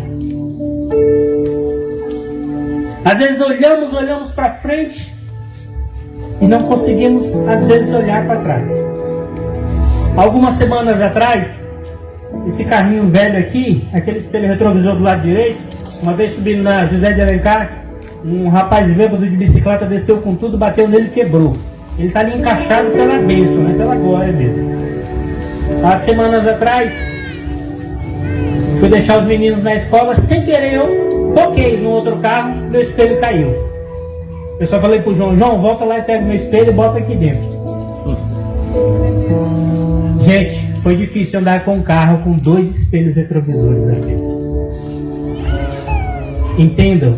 Às vezes olhamos para frente e não conseguimos, às vezes, olhar para trás. Algumas semanas atrás, esse carrinho velho aqui, aquele espelho retrovisor do lado direito, uma vez subindo na José de Alencar, um rapaz bêbado de bicicleta desceu com tudo, bateu nele e quebrou. Ele está ali encaixado pela bênção, né? Pela glória mesmo. Há semanas atrás, fui deixar os meninos na escola, sem querer eu toquei no outro carro, meu espelho caiu. Eu só falei pro João: volta lá e pega meu espelho e bota aqui dentro. Gente, foi difícil andar com um carro com 2 espelhos retrovisores aqui. Entendam,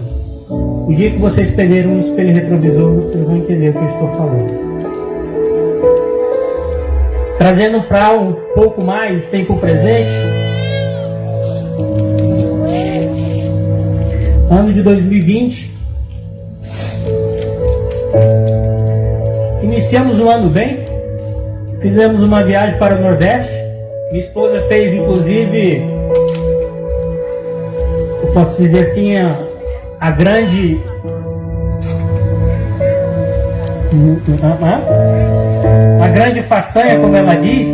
o dia que vocês perderem um espelho retrovisor, vocês vão entender o que eu estou falando. Trazendo para um pouco mais tempo presente, ano de 2020, iniciamos o ano bem, fizemos uma viagem para o Nordeste, minha esposa fez inclusive, eu posso dizer assim, a grande... a grande façanha, como ela diz,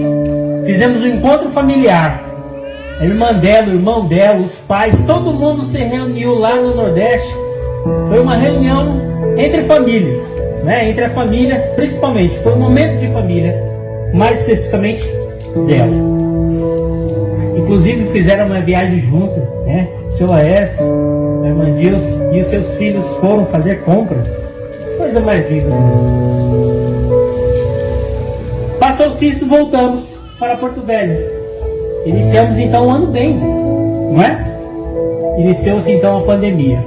fizemos um encontro familiar. A irmã dela, o irmão dela, os pais, todo mundo se reuniu lá no Nordeste. Foi uma reunião entre famílias, né? Entre a família, principalmente. Foi um momento de família. mais especificamente dela. Inclusive fizeram uma viagem junto, né? O seu Aécio, a irmã Dilce e os seus filhos foram fazer compras. Coisa mais linda. Passou-se isso, voltamos para Porto Velho. Iniciamos então o ano bem, não é? Iniciou-se então a pandemia.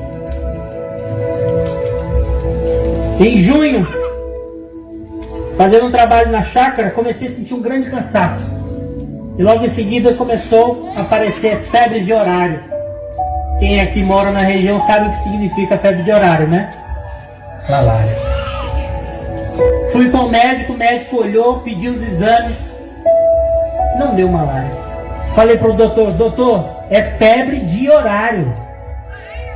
Em junho, fazendo um trabalho na chácara, comecei a sentir um grande cansaço. E logo em seguida começou a aparecer as febres de horário. Quem aqui mora na região sabe o que significa febre de horário, né? Malária. Fui com o médico olhou, pediu os exames. Não deu malária. Falei para o doutor, é febre de horário.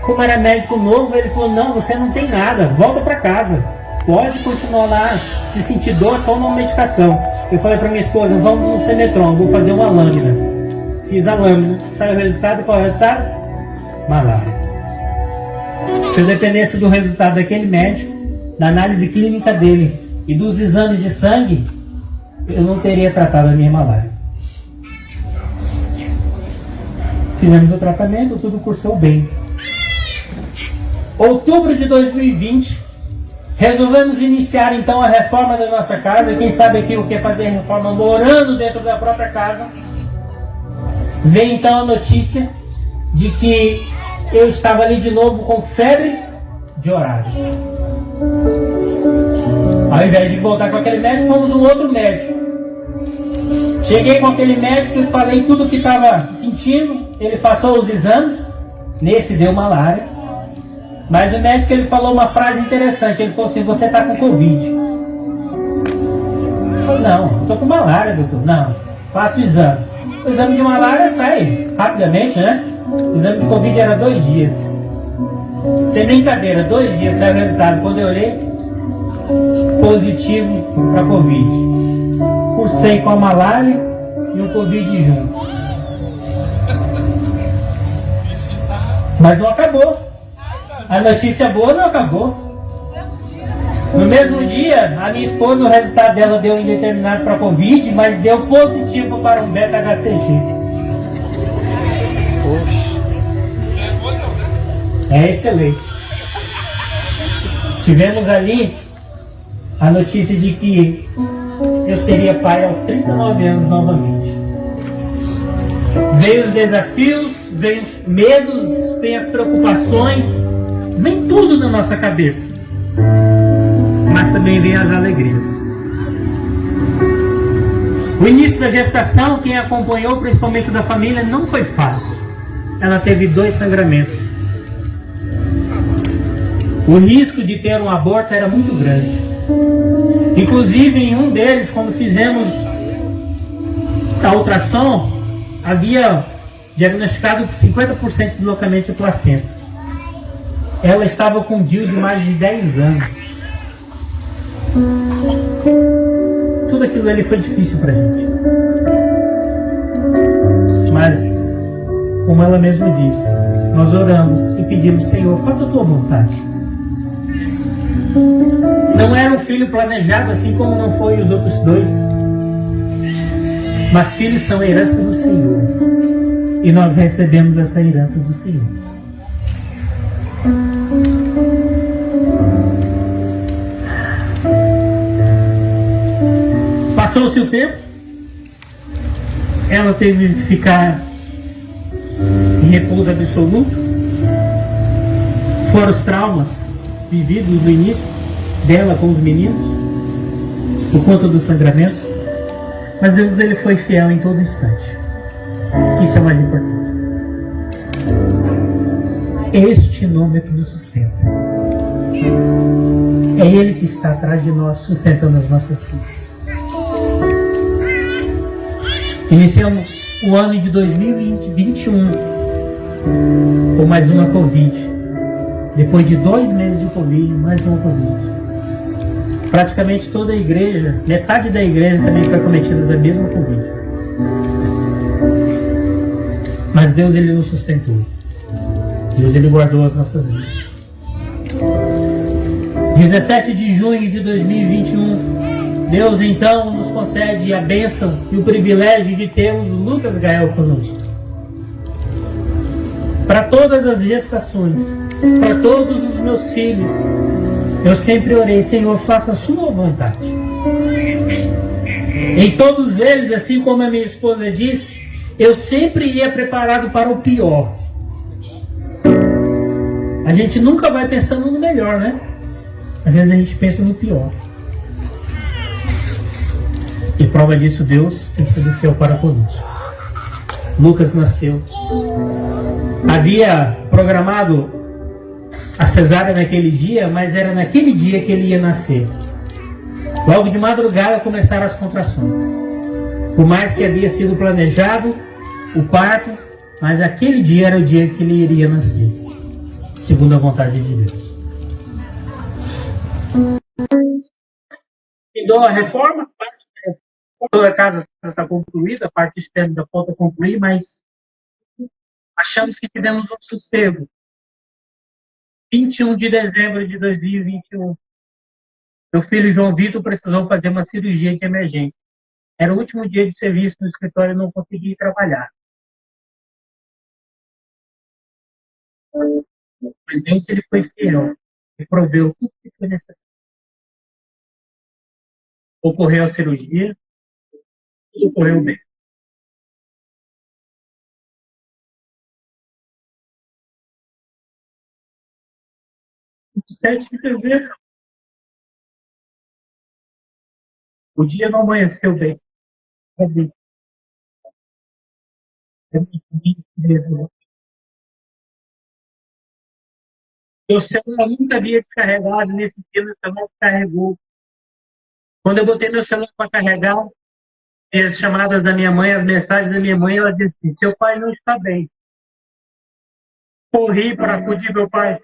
Como era médico novo, ele falou, não, você não tem nada, volta para casa. Pode continuar lá, se sentir dor, toma uma medicação. Eu falei para minha esposa, vamos no Semetron, vou fazer uma lâmina. Fiz a lâmina, saiu o resultado, qual é o resultado? Malária. Se eu dependesse do resultado daquele médico, da análise clínica dele e dos exames de sangue, eu não teria tratado a minha malária. Fizemos o tratamento, tudo cursou bem. Outubro de 2020, resolvemos iniciar então a reforma da nossa casa. Quem sabe aqui o que é fazer reforma morando dentro da própria casa. Veio então a notícia de que eu estava ali de novo com febre de horário. Ao invés de voltar com aquele médico, fomos um outro médico. Cheguei com aquele médico e falei tudo o que estava sentindo. Ele passou os exames. Nesse deu malária. Mas o médico ele falou uma frase interessante. Ele falou assim, você está com Covid. Eu falei, não, estou com malária, doutor. Não, faça o exame. O exame de malária sai rapidamente, né? O exame de Covid era 2 dias. Sem brincadeira, 2 dias saiu o resultado. Quando eu olhei, positivo para Covid. Cursei com a malária e o Covid junto. Mas não acabou. A notícia boa não acabou. No mesmo dia, a minha esposa, o resultado dela deu indeterminado para Covid, mas deu positivo para um beta-HCG. É excelente. Tivemos ali a notícia de que eu seria pai aos 39 anos novamente. Veio os desafios, veio os medos, vem as preocupações, vem tudo na nossa cabeça. Mas também vem as alegrias. O início da gestação, quem acompanhou, principalmente da família, não foi fácil. Ela teve 2 sangramentos. O risco de ter um aborto era muito grande. Inclusive, em um deles, quando fizemos a ultrassom, havia diagnosticado 50% de deslocamento de placenta. Ela estava com um DIU de mais de 10 anos. Tudo aquilo ali foi difícil pra gente. Mas, como ela mesma disse, nós oramos e pedimos, Senhor, faça a tua vontade. Não era um filho planejado, assim como não foi os outros 2. Mas filhos são a herança do Senhor. E nós recebemos essa herança do Senhor. Passou-se o tempo. Ela teve que ficar em repouso absoluto. Foram os traumas vividos no início dela com os meninos, por conta do sangramento. Mas Deus ele foi fiel em todo instante. Isso é o mais importante. Este nome é que nos sustenta. É Ele que está atrás de nós, sustentando as nossas vidas. Iniciamos o ano de 2021 com mais uma Covid. Depois de 2 meses de Covid, mais uma Covid. Praticamente toda a igreja, metade da igreja também foi acometida da mesma Covid. Mas Deus ele nos sustentou. Deus ele guardou as nossas vidas. 17 de junho de 2021, Deus então nos concede a bênção e o privilégio de termos Lucas Gael conosco. Para todas as gestações, para todos os meus filhos, eu sempre orei: Senhor, faça a sua vontade. Em todos eles, assim como a minha esposa disse, eu sempre ia preparado para o pior. A gente nunca vai pensando no melhor, né? Às vezes a gente pensa no pior. E prova disso, Deus tem sido fiel para conosco. Lucas nasceu. Havia programado a cesárea naquele dia, mas era naquele dia que ele ia nascer. Logo de madrugada começaram as contrações. Por mais que havia sido planejado o parto, mas aquele dia era o dia que ele iria nascer, segundo a vontade de Deus. Então a reforma, toda a casa está concluída, a parte externa da falta concluir, mas achamos que tivemos um sossego. 21 de dezembro de 2021. Meu filho João Vitor precisou fazer uma cirurgia de emergência. Era o último dia de serviço no escritório e não consegui trabalhar. Mas Deus, ele foi fiel e proveu tudo que foi necessário. Ocorreu a cirurgia, tudo ocorreu bem. 27 de dezembro. O dia não amanheceu bem. Meu celular nunca havia descarregado, nesse dia meu celular descarregou. Quando eu botei meu celular para carregar, as chamadas da minha mãe, as mensagens da minha mãe, ela disse assim: seu pai não está bem. Corri para acudir meu pai.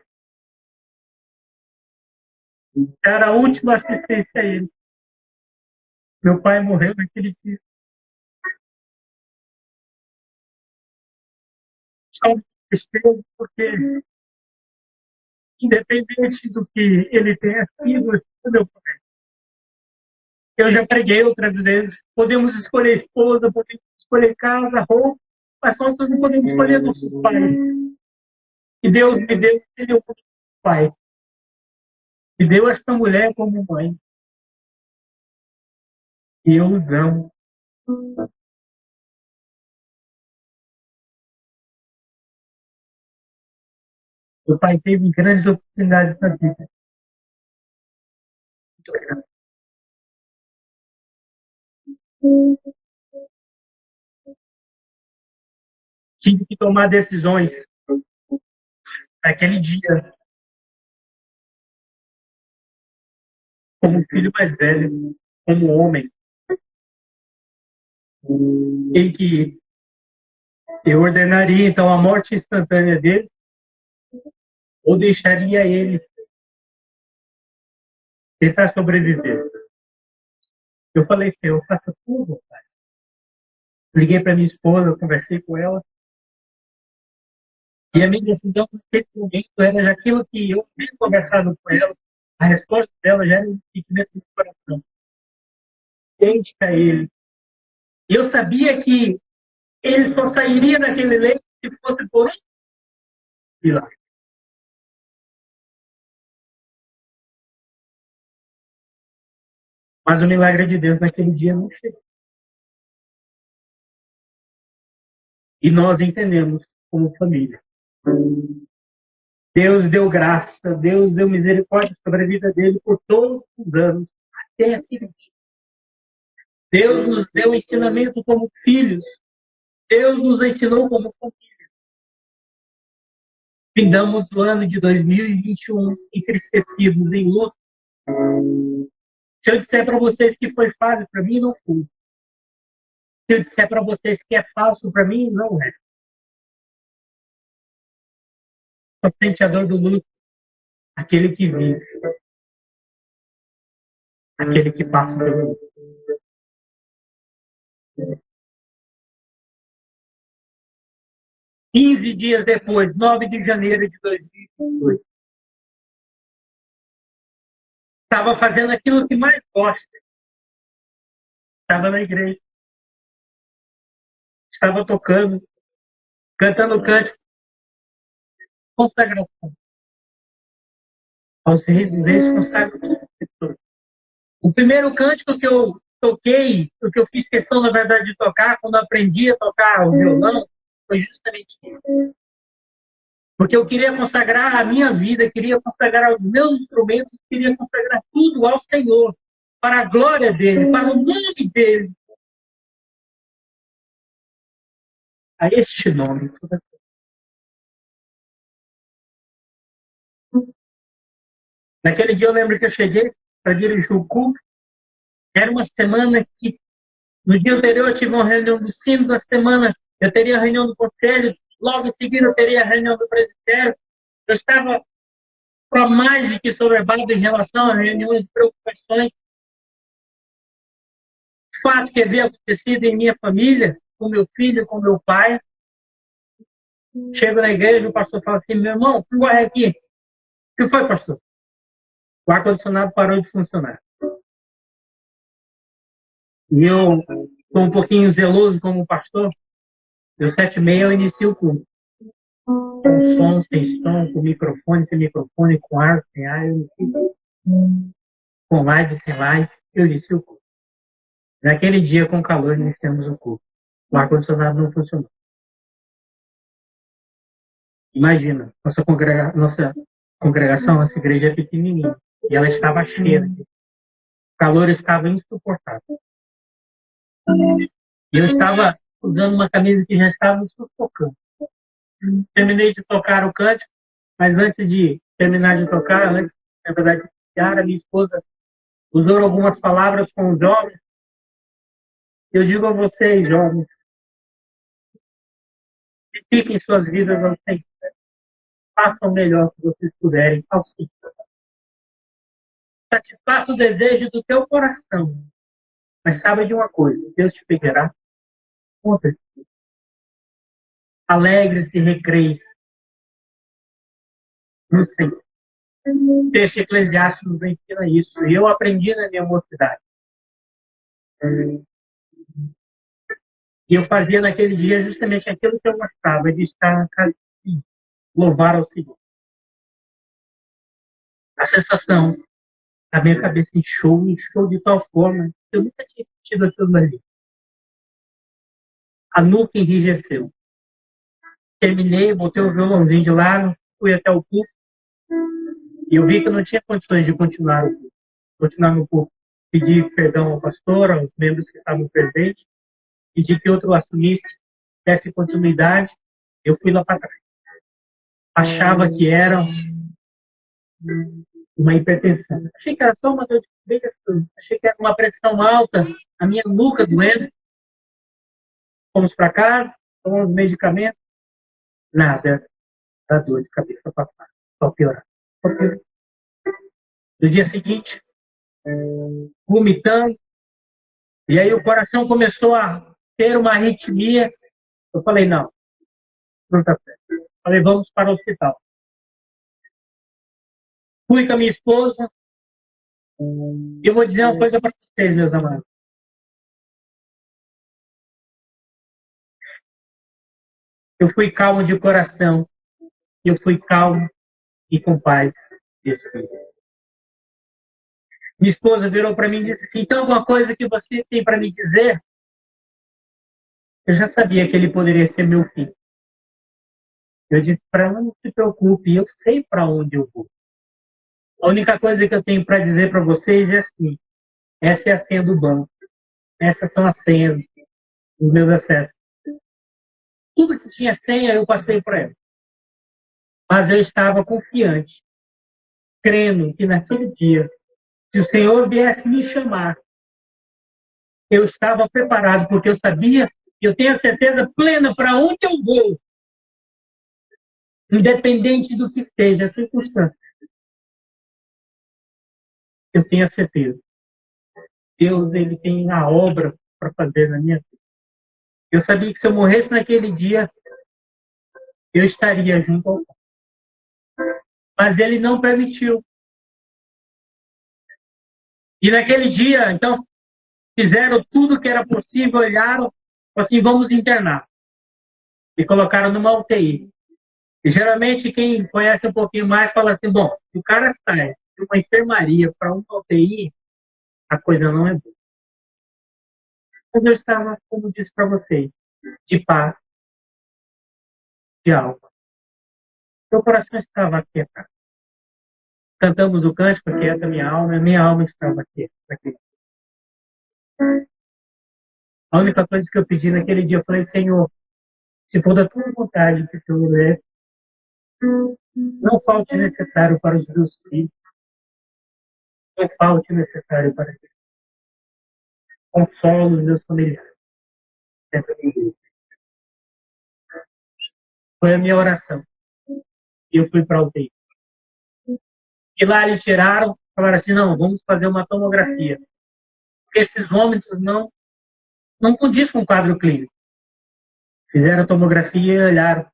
Era a última assistência a ele. Meu pai morreu naquele dia. Só tristeza, porque, independente do que ele tenha sido, meu pai. Eu já preguei outras vezes. Podemos escolher esposa, podemos escolher casa, roupa, mas só nós não podemos escolher nossos pais. E Deus me deu, ele é o pai. E deu esta mulher como mãe. E eu os amo. Meu pai teve grandes oportunidades na vida. Tive que tomar decisões naquele dia, como filho mais velho, como homem, em que eu ordenaria então a morte instantânea dele, ou deixaria ele tentar sobreviver. Eu falei: Senhor, faça tudo, pai. Liguei para minha esposa, conversei com ela, e a minha decisão naquele momento era aquilo que eu tinha conversado com ela. A resposta dela já era um sentimento do coração. Deixa ele. E eu sabia que ele só sairia daquele leito se fosse por milagre. Mas o milagre de Deus naquele dia não chegou. E nós entendemos como família. Deus deu graça, Deus deu misericórdia sobre a vida dele por todos os anos, até aquele dia. Deus nos deu ensinamento como filhos. Deus nos ensinou como família. Findamos o ano de 2021 entristecidos, em luto. Se eu disser para vocês que foi fácil, para mim não foi. Se eu disser para vocês que é falso, para mim não é. Só sente a dor do luto aquele que vive, aquele que passa pelo luto. 15 dias depois, 9 de janeiro de 2022, estava fazendo aquilo que mais gosta, Estava na igreja, estava tocando, cantando cântico, consagração. Aos reis dos reis consagro tudo. O primeiro cântico que eu toquei, o que eu fiz questão, na verdade, de tocar, quando eu aprendi a tocar o violão, foi justamente isso. Porque eu queria consagrar a minha vida, queria consagrar os meus instrumentos, queria consagrar tudo ao Senhor, para a glória dele, para o nome dele. A este nome. Naquele dia eu lembro que eu cheguei para dirigir o culto. Era uma semana que, no dia anterior, eu tive uma reunião do sino da semana, eu teria a reunião do conselho, logo em seguida eu teria a reunião do presbitério. Eu estava para mais do que soberbado em relação a reuniões de preocupações. O fato que havia acontecido em minha família, com meu filho, com meu pai. Chego na igreja, o pastor fala assim: meu irmão, corre aqui. O que foi, pastor? O ar-condicionado parou de funcionar. E eu estou um pouquinho zeloso como pastor. Deu 7h30, eu inicio o culto. Com som, sem som, com microfone, sem microfone, com ar, sem ar, eu inicio. Com live, sem live, eu inicio o culto. Naquele dia, com calor, iniciamos o culto. O ar-condicionado não funcionou. Imagina, nossa congregação, nossa igreja é pequenininha. E ela estava cheia. O calor estava insuportável. E eu estava usando uma camisa que já estava me sufocando. Terminei de tocar o cântico, mas antes de terminar de tocar, na verdade, Yara, minha esposa, usou algumas palavras com os jovens. Eu digo a vocês, jovens, dediquem suas vidas ao Senhor. Façam o melhor que vocês puderem ao Senhor. Satisfaça o desejo do teu coração. Mas sabe de uma coisa, Deus te pegará. Alegre-se e recreie no Senhor. O texto Eclesiastes nos ensina isso. E eu aprendi na minha mocidade. E eu fazia naquele dia justamente aquilo que eu gostava, de estar na casa de Deus, louvar ao Senhor. A sensação, a minha cabeça inchou de tal forma que eu nunca tinha sentido aquilo ali. A nuca enrijeceu. Terminei, botei o violãozinho de lado, fui até o púlpito e eu vi que eu não tinha condições de continuar no púlpito. Pedi perdão ao pastor, aos membros que estavam presentes, pedi que outro assumisse, desse continuidade. Eu fui lá para trás. Achava que era uma hipertensão. Achei que era só uma dor de cabeça. Achei que era uma pressão alta, a minha nuca doendo. Fomos para casa, tomamos medicamentos. Nada da dor de cabeça passar. Só piorar. No dia seguinte, vomitando. E aí o coração começou a ter uma arritmia. Eu falei, não está certo. Falei, vamos para o hospital. Fui com a minha esposa. E eu vou dizer uma coisa para vocês, meus amados. Eu fui calmo de coração. Eu fui calmo e com paz de espírito. Minha esposa virou para mim e disse assim: então, alguma coisa que você tem para me dizer? Eu já sabia que ele poderia ser meu filho. Eu disse: para não se preocupe, eu sei para onde eu vou. A única coisa que eu tenho para dizer para vocês é assim: essa é a senha do banco. Essas são as senhas dos meus acessos. Tudo que tinha senha, eu passei para ela. Mas eu estava confiante, crendo que naquele dia, se o Senhor viesse me chamar, eu estava preparado, porque eu sabia, eu tenho a certeza plena para onde eu vou, independente do que seja a circunstância. Eu tenho a certeza. Deus, ele tem a obra para fazer na minha vida. Eu sabia que se eu morresse naquele dia, eu estaria junto ao Pai. Mas ele não permitiu. E naquele dia, então, Fizeram tudo que era possível, olharam, assim, vamos internar. E colocaram numa UTI. E geralmente quem conhece um pouquinho mais fala assim, bom, se o cara sai de uma enfermaria para uma UTI, a coisa não é boa. Mas eu estava, como disse para vocês, de paz, de alma. Meu coração estava aquietado. Cantamos o cântico, aquieta minha alma estava aquieta. A única coisa que eu pedi naquele dia, eu falei, Senhor, se for da tua vontade que o Senhor é, não falte necessário para os meus filhos, não falte necessário para eles. Consolo os meus familiares. Foi a minha oração. E eu fui para o UTI. E lá eles tiraram, falaram assim, não, vamos fazer uma tomografia. Porque esses vômitos não condiz com o quadro clínico. Fizeram a tomografia e olharam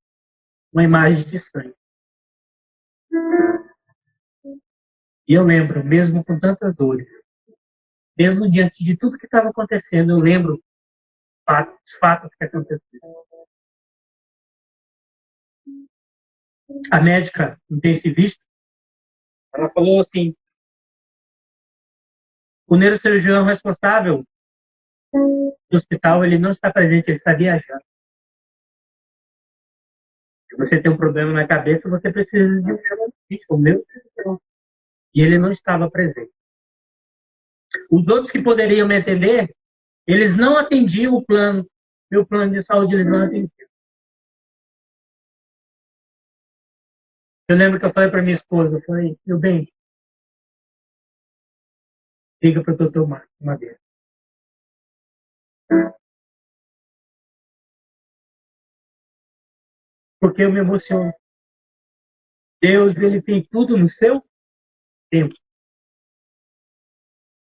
uma imagem de sangue. E eu lembro, mesmo com tantas dores, mesmo diante de tudo que estava acontecendo, eu lembro os fatos que aconteceram. A médica intensivista, ela falou assim, o neurocirurgião responsável do hospital, ele não está presente, ele está viajando. Se você tem um problema na cabeça, você precisa de um neurologista, um neurocirurgião. E ele não estava presente. Os outros que poderiam me atender, eles não atendiam o plano, meu plano de saúde, eles não atendiam. Eu lembro que eu falei para minha esposa, eu falei, meu bem, liga para o doutor Marcos uma vez. Porque eu me emociono. Deus, ele tem tudo no seu tempo.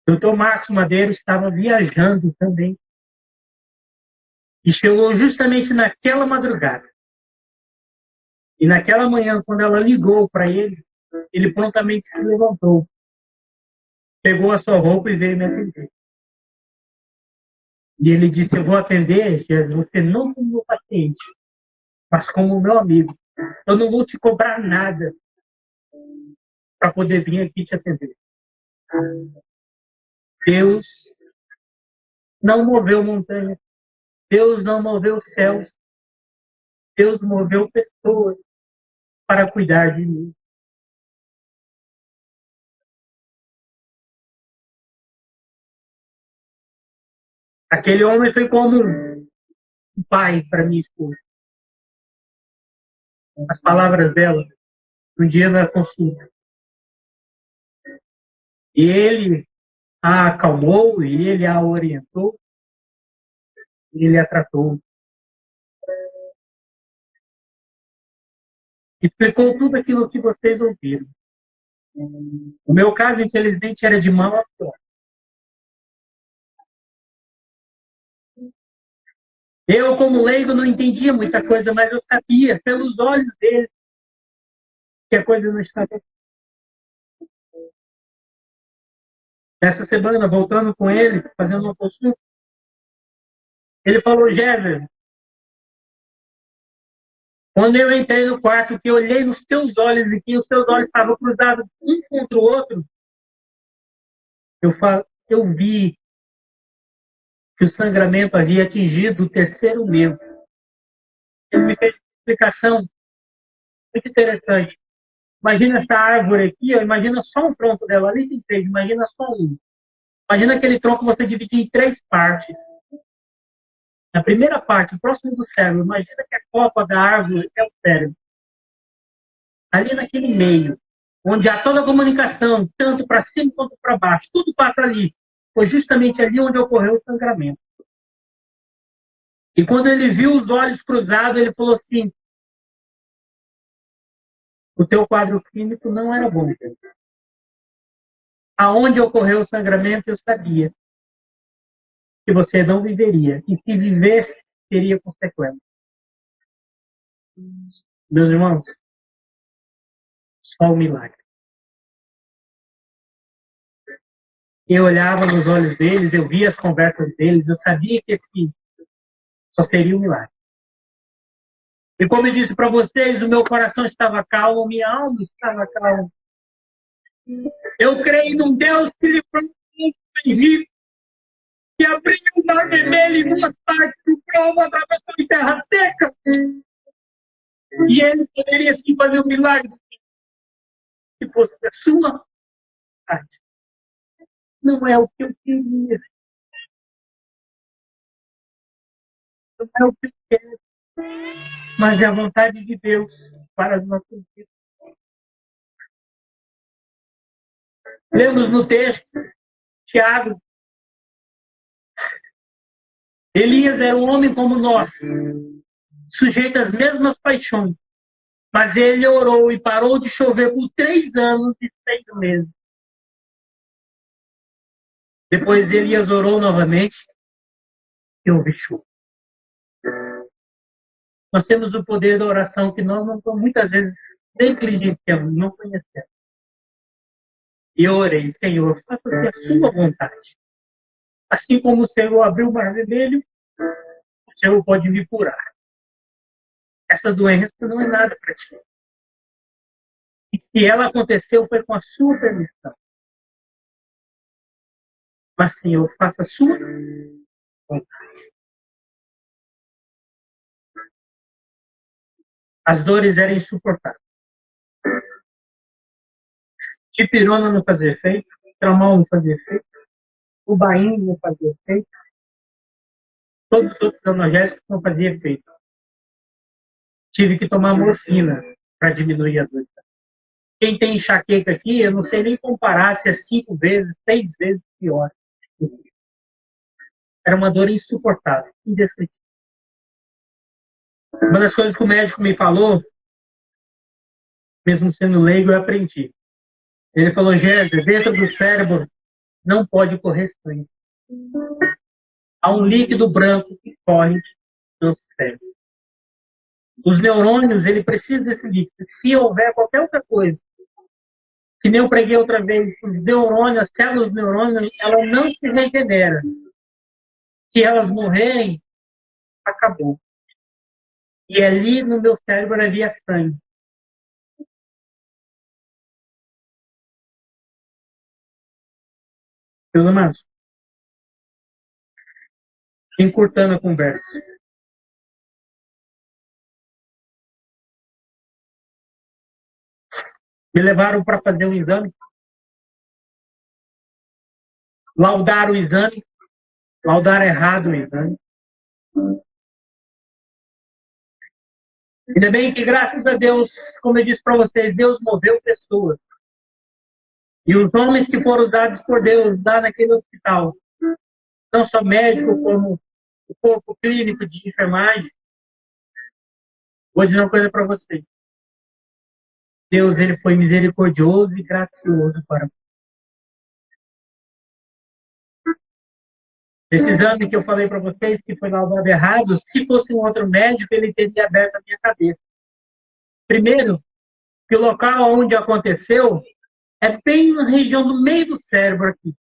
O doutor Marcos Madeiro estava viajando também. E chegou justamente naquela madrugada. E naquela manhã, quando ela ligou para ele prontamente se levantou, pegou a sua roupa e veio me atender. E ele disse, eu vou atender, Jesus, você não como meu paciente, mas como meu amigo. Eu não vou te cobrar nada para poder vir aqui te atender. Deus não moveu montanhas. Deus não moveu céus. Deus moveu pessoas para cuidar de mim. Aquele homem foi como um pai para minha esposa. As palavras dela, um dia na consulta. E ele a acalmou, e ele a orientou, e ele a tratou. Explicou tudo aquilo que vocês ouviram. O meu caso, infelizmente, era de mal a pior. Eu, como leigo, não entendia muita coisa, mas eu sabia, pelos olhos dele, que a coisa não estava. Essa semana, voltando com ele, fazendo uma consulta, ele falou, Jéssica, quando eu entrei no quarto, que eu olhei nos teus olhos e que os seus olhos estavam cruzados um contra o outro, eu vi que o sangramento havia atingido o terceiro membro. Ele me fez uma explicação muito interessante. Imagina essa árvore aqui, ó, imagina só um tronco dela. Ali tem três, imagina só um. Imagina aquele tronco você dividir em três partes. Na primeira parte, próximo do cérebro, imagina que a copa da árvore é o cérebro. Ali naquele meio, onde há toda a comunicação, tanto para cima quanto para baixo, tudo passa ali. Foi justamente ali onde ocorreu o sangramento. E quando ele viu os olhos cruzados, ele falou assim, o teu quadro clínico não era bom. Aonde ocorreu o sangramento, eu sabia que você não viveria. E se viver, teria consequências. Meus irmãos, só o milagre. Eu olhava nos olhos deles, eu via as conversas deles, eu sabia que esse só seria um milagre. E como eu disse para vocês, o meu coração estava calmo, minha alma estava calma. Eu creio num Deus que livrou o mundo do Egito, que abriu o mar vermelho em duas partes do prova atravessou em terra seca. E ele poderia sim fazer um milagre se fosse a sua parte. Não é o que eu queria, não é o que eu quero, mas é a vontade de Deus para as nossas vidas. Lemos no texto, Tiago, Elias era um homem como nós, sujeito às mesmas paixões, mas ele orou e parou de chover por 3 anos e 6 meses. Depois Elias orou novamente e houve chuva. Nós temos o poder da oração que nós não, muitas vezes negligenciamos, não conhecemos. E eu orei, Senhor, faça-se a sua vontade. Assim como o Senhor abriu o mar vermelho, o Senhor pode me curar. Essa doença não é nada para ti. E se ela aconteceu, foi com a sua permissão. Mas, Senhor, faça a sua vontade. As dores eram insuportáveis. Dipirona não fazia efeito, tramal não fazia efeito, ubaína não fazia efeito, todos os outros analgésicos não faziam efeito. Tive que tomar morfina para diminuir a dor. Quem tem enxaqueca aqui, eu não sei nem comparar se é 5 vezes, 6 vezes pior. Era uma dor insuportável, indescritível. Uma das coisas que o médico me falou, mesmo sendo leigo, eu aprendi. Ele falou, Gérgio, dentro do cérebro não pode correr sangue. Há um líquido branco que corre no cérebro. Os neurônios, ele precisa desse líquido. Se houver qualquer outra coisa, que nem eu preguei outra vez, os neurônios, as células dos neurônios, elas não se regeneram. Se elas morrerem, acabou. E ali no meu cérebro havia sangue. Meus amados, encurtando a conversa. Me levaram para fazer um exame. Laudar o exame. Laudar errado o exame. Ainda bem que, graças a Deus, como eu disse para vocês, Deus moveu pessoas. E os homens que foram usados por Deus lá naquele hospital, não só médico, como o corpo clínico de enfermagem, vou dizer uma coisa para vocês. Deus, ele foi misericordioso e gracioso para mim. Esse exame que eu falei para vocês, que foi laudado errado, se fosse um outro médico, ele teria aberto a minha cabeça. Primeiro, que o local onde aconteceu é bem na região do meio do cérebro aqui.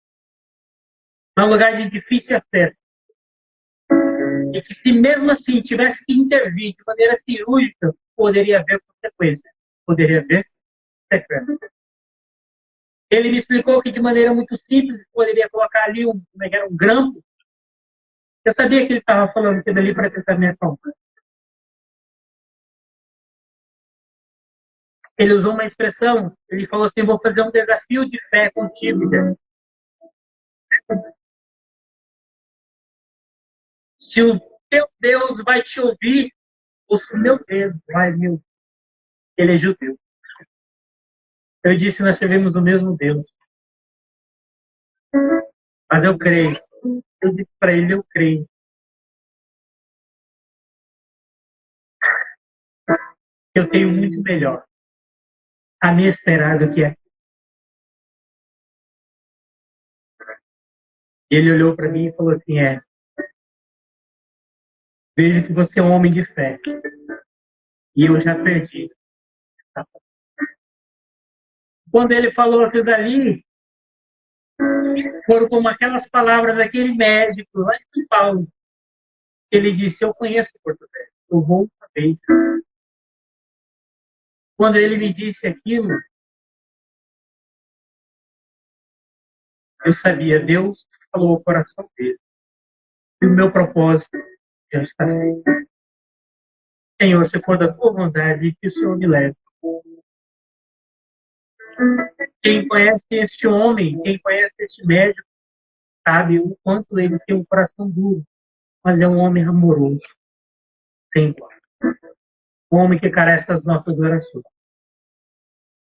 É um lugar de difícil acesso. E que se mesmo assim tivesse que intervir de maneira cirúrgica, poderia haver consequências. Poderia haver sequela. Ele me explicou que de maneira muito simples poderia colocar ali um grampo. Eu sabia que ele estava falando aquilo ali para tentar me acalmar. Ele usou uma expressão, ele falou assim, vou fazer um desafio de fé contigo. Né? Se o teu Deus vai te ouvir, o meu Deus vai me ouvir. Ele é judeu. Eu disse, nós servimos o mesmo Deus. Mas eu creio. Eu disse para ele, eu creio. Eu tenho muito melhor a me esperar do que é. Ele olhou para mim e falou assim, vejo que você é um homem de fé. E eu já perdi. Quando ele falou aquilo dali, Foram como aquelas palavras daquele médico lá em São Paulo. Ele disse: eu conheço Porto Velho, eu vou uma vez. Quando ele me disse aquilo, eu sabia, Deus falou ao coração dele. E o meu propósito já está feito. Senhor, se for da tua vontade, que o Senhor me leve. Quem conhece este homem, quem conhece este médico, sabe o quanto ele tem um coração duro, mas é um homem amoroso, sem igual. Um homem que carece das nossas orações.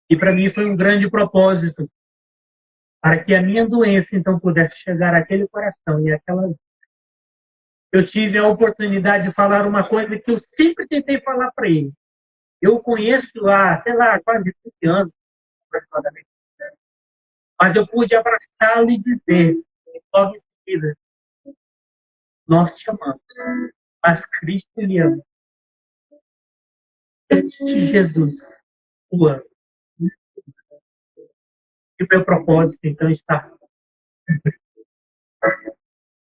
E para mim foi um grande propósito, para que a minha doença então pudesse chegar àquele coração e àquela. Eu tive a oportunidade de falar uma coisa que eu sempre tentei falar para ele. Eu conheço há, sei lá, quase 20 anos, aproximadamente. Mas eu pude abraçá-lo e dizer, logo em seguida, nós te amamos, mas Cristo lhe ama. Cristo Jesus o ama. E o meu propósito, então, está.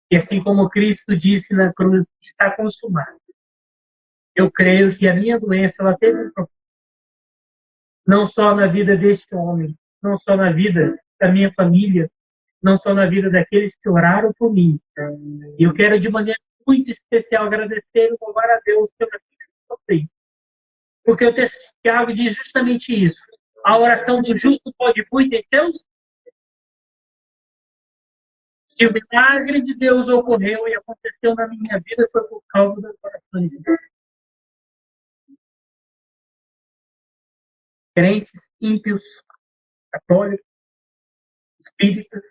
E assim como Cristo disse na cruz, está consumado. Eu creio que a minha doença ela teve um propósito, não só na vida deste homem, não só na vida da minha família, não só na vida daqueles que oraram por mim. E eu quero, de maneira muito especial, agradecer e louvar a Deus pela vida que eu tenho. Porque o texto de Tiago diz justamente isso. A oração do justo pode muito em Deus. E o milagre de Deus ocorreu e aconteceu na minha vida foi por causa das orações de Deus. Crentes, ímpios, católicos, espíritas,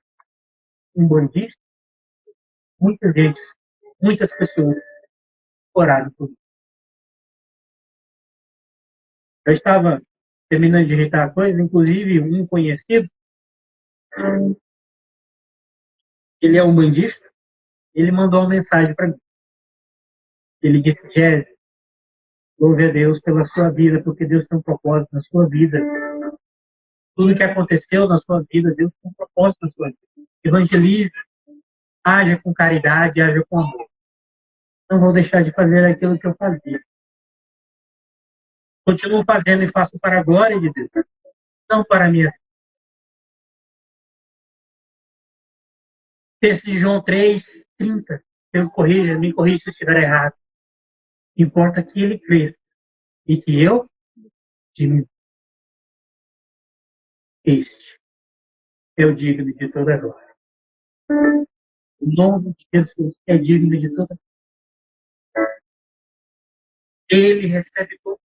umbandistas, muita gente, muitas pessoas oraram por mim. Eu estava terminando de ajeitar a coisa, inclusive um conhecido, ele é umbandista, ele mandou uma mensagem para mim. Ele disse: Jésio, louve a Deus pela sua vida, porque Deus tem um propósito na sua vida. Tudo que aconteceu na sua vida, Deus tem um propósito na sua vida. Evangelize, haja com caridade, haja com amor. Não vou deixar de fazer aquilo que eu fazia. Continuo fazendo e faço para a glória de Deus, não para a minha. Texto de João 3:30. Me corrija se eu estiver errado. Importa que ele cresça e que eu diminua. Este é o digno de toda a glória. O nome de Jesus é digno de toda a glória. Ele recebe todo.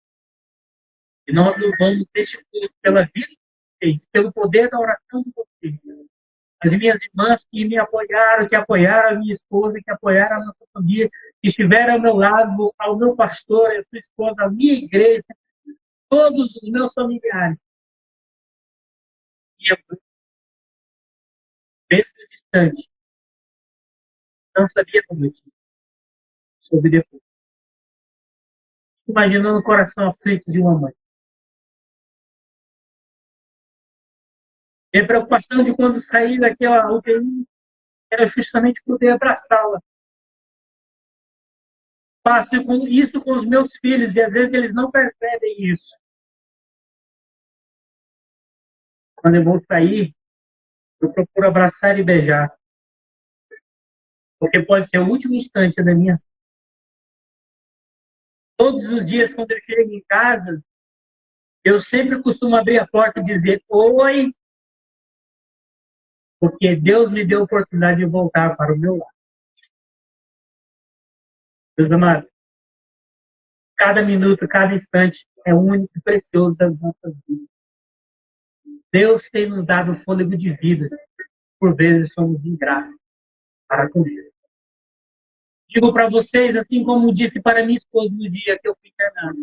E nós louvamos este culto pela vida de vocês, pelo poder da oração de vocês. As minhas irmãs que me apoiaram, que apoiaram a minha esposa, que apoiaram a nossa família, que estiveram ao meu lado, ao meu pastor, a sua esposa, a minha igreja, todos os meus familiares. E eu, mesmo distante, não sabia como eu tinha. Soube depois. Imaginando o coração aflito de uma mãe. E a preocupação de quando sair daquela UTI era justamente poder abraçá-la. Faço isso com os meus filhos e às vezes eles não percebem isso. Quando eu vou sair, eu procuro abraçar e beijar. Porque pode ser o último instante da minha. Todos os dias, quando eu chego em casa, eu sempre costumo abrir a porta e dizer oi, porque Deus me deu a oportunidade de voltar para o meu lar. Meus amados, cada minuto, cada instante é único e precioso das nossas vidas. Deus tem nos dado fôlego de vida. Por vezes somos ingratos para com Ele. Digo para vocês, assim como disse para minha esposa no dia que eu fui internado,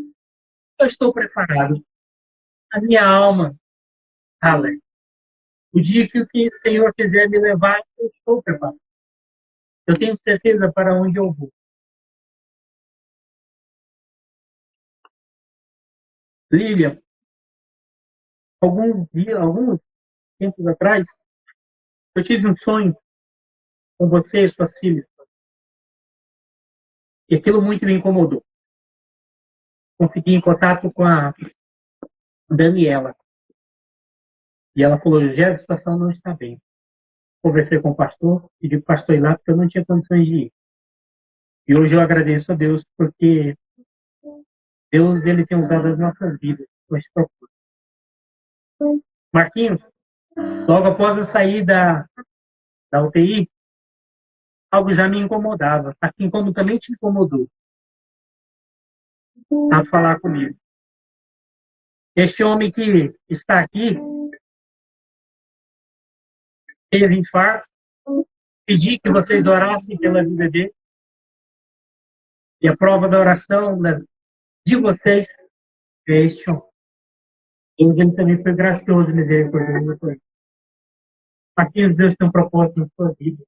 eu estou preparado. A minha alma, alegre. O dia que o Senhor quiser me levar, eu estou preparado. Eu tenho certeza para onde eu vou. Lilian, alguns tempos atrás, Eu tive um sonho com você e suas filhas. E aquilo muito me incomodou. Consegui em contato com a Daniela. E ela falou, José, a situação não está bem. Conversei com o pastor, pedi para o pastor ir lá, porque eu não tinha condições de ir. E hoje eu agradeço a Deus, porque Deus ele tem usado as nossas vidas com esse propósito. Marquinhos, logo após eu sair da UTI, algo já me incomodava, assim como também te incomodou, a falar comigo. Este homem que está aqui teve infarto, pedi que vocês orassem pela vida dele, e a prova da oração de vocês é este homem. Deus ele também foi gracioso e misericordioso. Aqui Deus tem um propósito na sua vida,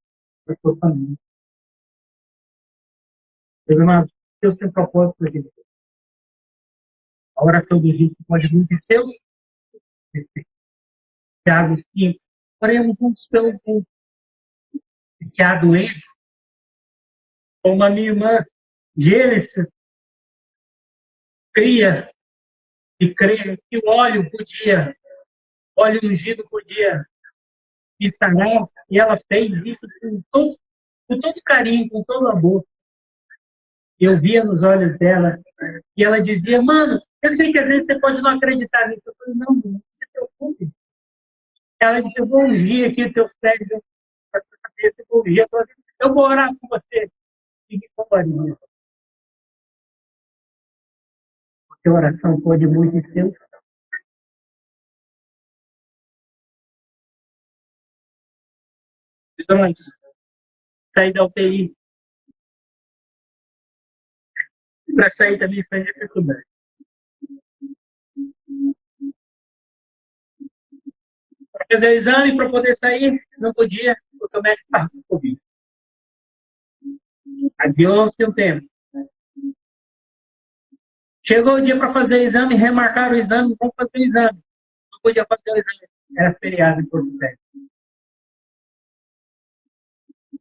na sua família. Meus irmãos, Deus tem um propósito na vida. A oração do justo pode muito ser Tiago 5. Oremos juntos pelo mundo. Se há doença, como a minha irmã Gênesis cria e crê que o óleo ungido podia me sarar, e ela fez isso com todo carinho, com todo amor. Eu via nos olhos dela, e ela dizia, mano, eu sei que às vezes você pode não acreditar nisso. Eu falei, não se preocupe. Ela disse, eu vou ungir aqui o teu cérebro, eu vou orar com você. E me comparinha. Porque a oração pode muito em Deus. Então, sair da UTI, para sair também foi dificuldade. Para fazer o exame, para poder sair, não podia, porque o médico estava com Covid. Adiou-se um tempo. Chegou o dia para fazer o exame, remarcaram o exame, vamos fazer o exame. Não podia fazer o exame, era feriado em Porto Velho.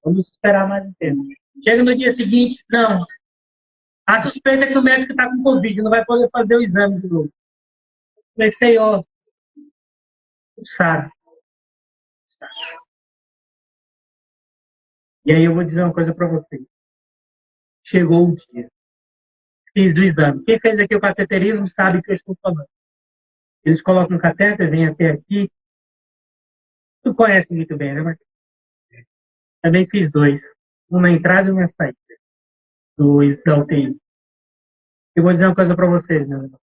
Vamos esperar mais um tempo. Chega no dia seguinte, não. A suspeita é que o médico está com Covid, não vai poder fazer o exame de novo. Comecei, ó, sabe. E aí eu vou dizer uma coisa para vocês. Chegou o dia. Fiz o exame. Quem fez aqui o cateterismo sabe o que eu estou falando. Eles colocam um catéter, vem até aqui. Tu conhece muito bem, né, Marcos? Também fiz dois. Um na entrada e um na saída. Dois da UTI. Eu vou dizer uma coisa para vocês, meu irmão.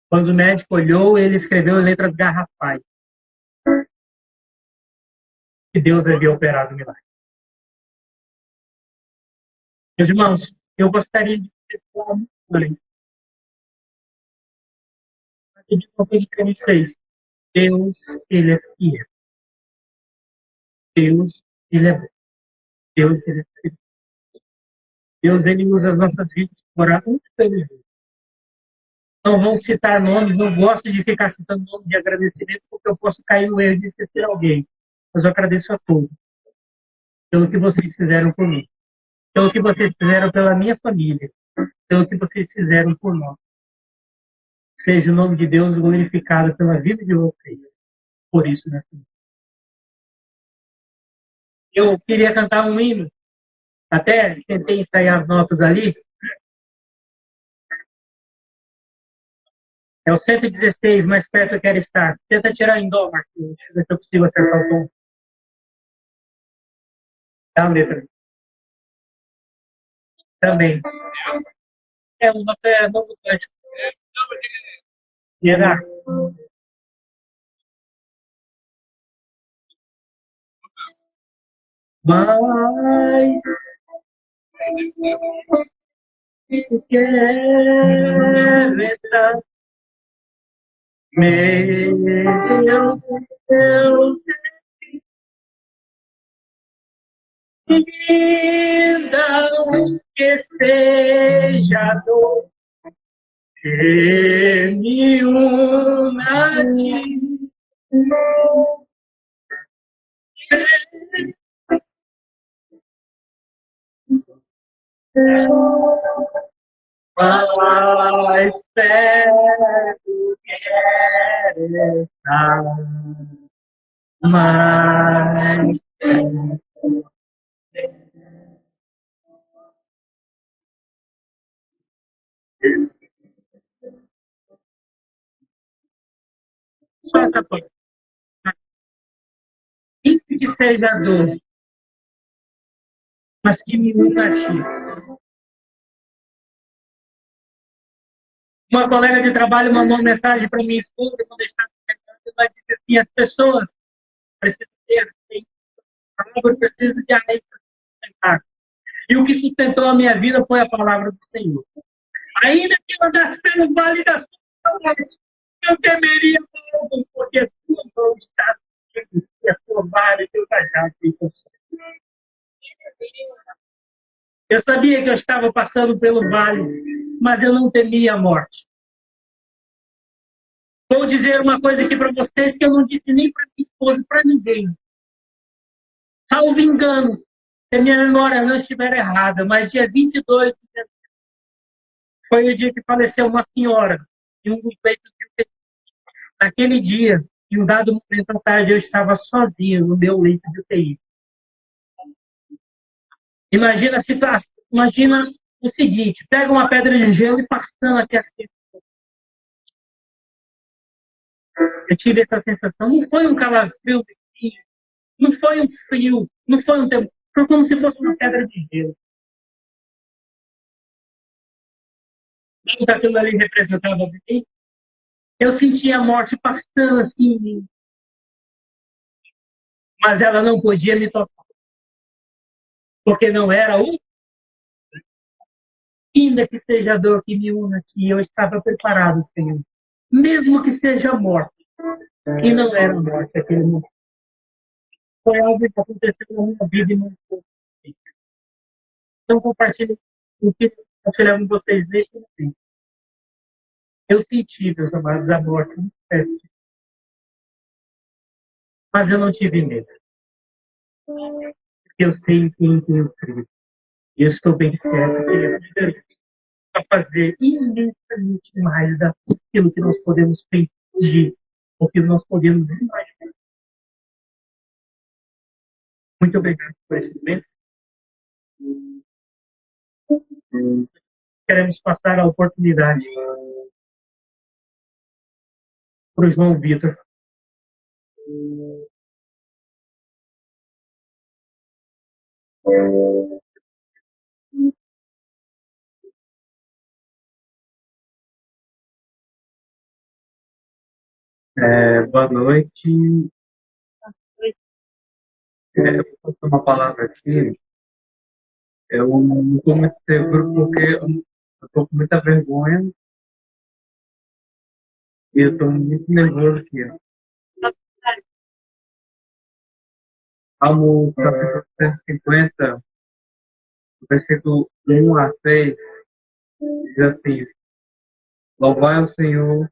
Quando o médico olhou, ele escreveu em letras garrafais que Deus havia operado o milagre. Meus irmãos, eu gostaria de falar muito bem. Eu digo uma coisa para vocês. Deus, ele é fiel. Deus, ele é bom. Deus, ele é fiel. Deus, ele usa as nossas vidas para orar muito pelo Deus. Não vão citar nomes, não gosto de ficar citando nomes de agradecimento, porque eu posso cair no erro de esquecer alguém. Mas eu agradeço a todos pelo que vocês fizeram por mim, pelo que vocês fizeram pela minha família, pelo que vocês fizeram por nós. Seja o nome de Deus glorificado pela vida de vocês. Por isso, né? Eu queria cantar um hino, até tentei ensaiar as notas ali. É o 116, mais perto eu quero estar. Tenta tirar em dó, Marquinhos. Deixa eu ver se eu consigo acertar o tom. Dá a letra. Também. É uma fé novo cântico. Será? Mas eu quero estar, meu Deus, ainda que seja dor, que me una a ti. quero estar mais. Só essa coisa. Nem que seja dor, mas que me une a ti. Uma colega de trabalho mandou uma mensagem para minha esposa quando eu estava chegando, ela disse assim: as pessoas precisam ter palavra, precisam de areia para sustentar. E o que sustentou a minha vida foi a palavra do Senhor. Ainda que eu andasse pelo vale da sua morte, eu temeria mal, porque a sua mão está comigo, e a sua vara e teu cajado me consolam. Eu sabia que eu estava passando pelo vale, mas eu não temia a morte. Vou dizer uma coisa aqui para vocês que eu não disse nem para minha esposa, para ninguém. Salvo engano, se a minha memória não estiver errada, mas dia 22 de dezembro foi o dia que faleceu uma senhora em um dos leitos de UTI. Naquele dia, em um dado momento à tarde, eu estava sozinho no meu leito de UTI. Imagina a situação, imagina o seguinte: pega uma pedra de gelo e passando aqui assim. Eu tive essa sensação. Não foi um calafrio, não foi um frio, não foi um tempo. Foi como se fosse uma pedra de gelo. Sabe o que aquilo ali representava para mim? Eu sentia a morte passando assim em mim, mas ela não podia me tocar, porque não era o ainda que seja a dor que me une aqui, eu estava preparado, Senhor. Mesmo que seja a morte, e não era a morte aquele momento. Foi algo que aconteceu na minha vida e muito pouco. Então, compartilho o que compartilhar com vocês neste momento. Eu senti, meus amados, a morte muito perto, mas eu não tive medo. Porque eu sei em quem tenho crido. E eu estou bem certo que Ele é poderoso para fazer imensamente mais daquilo que nós podemos pedir, ou que nós podemos imaginar. Muito obrigado por esse momento. Queremos passar a oportunidade para o João Vitor. Boa noite. Eu vou passar uma palavra aqui. Eu não estou muito seguro porque eu estou com muita vergonha e eu estou muito nervoso aqui. Salmo capítulo 150, versículo 1 a 6, diz assim: Louvai ao Senhor,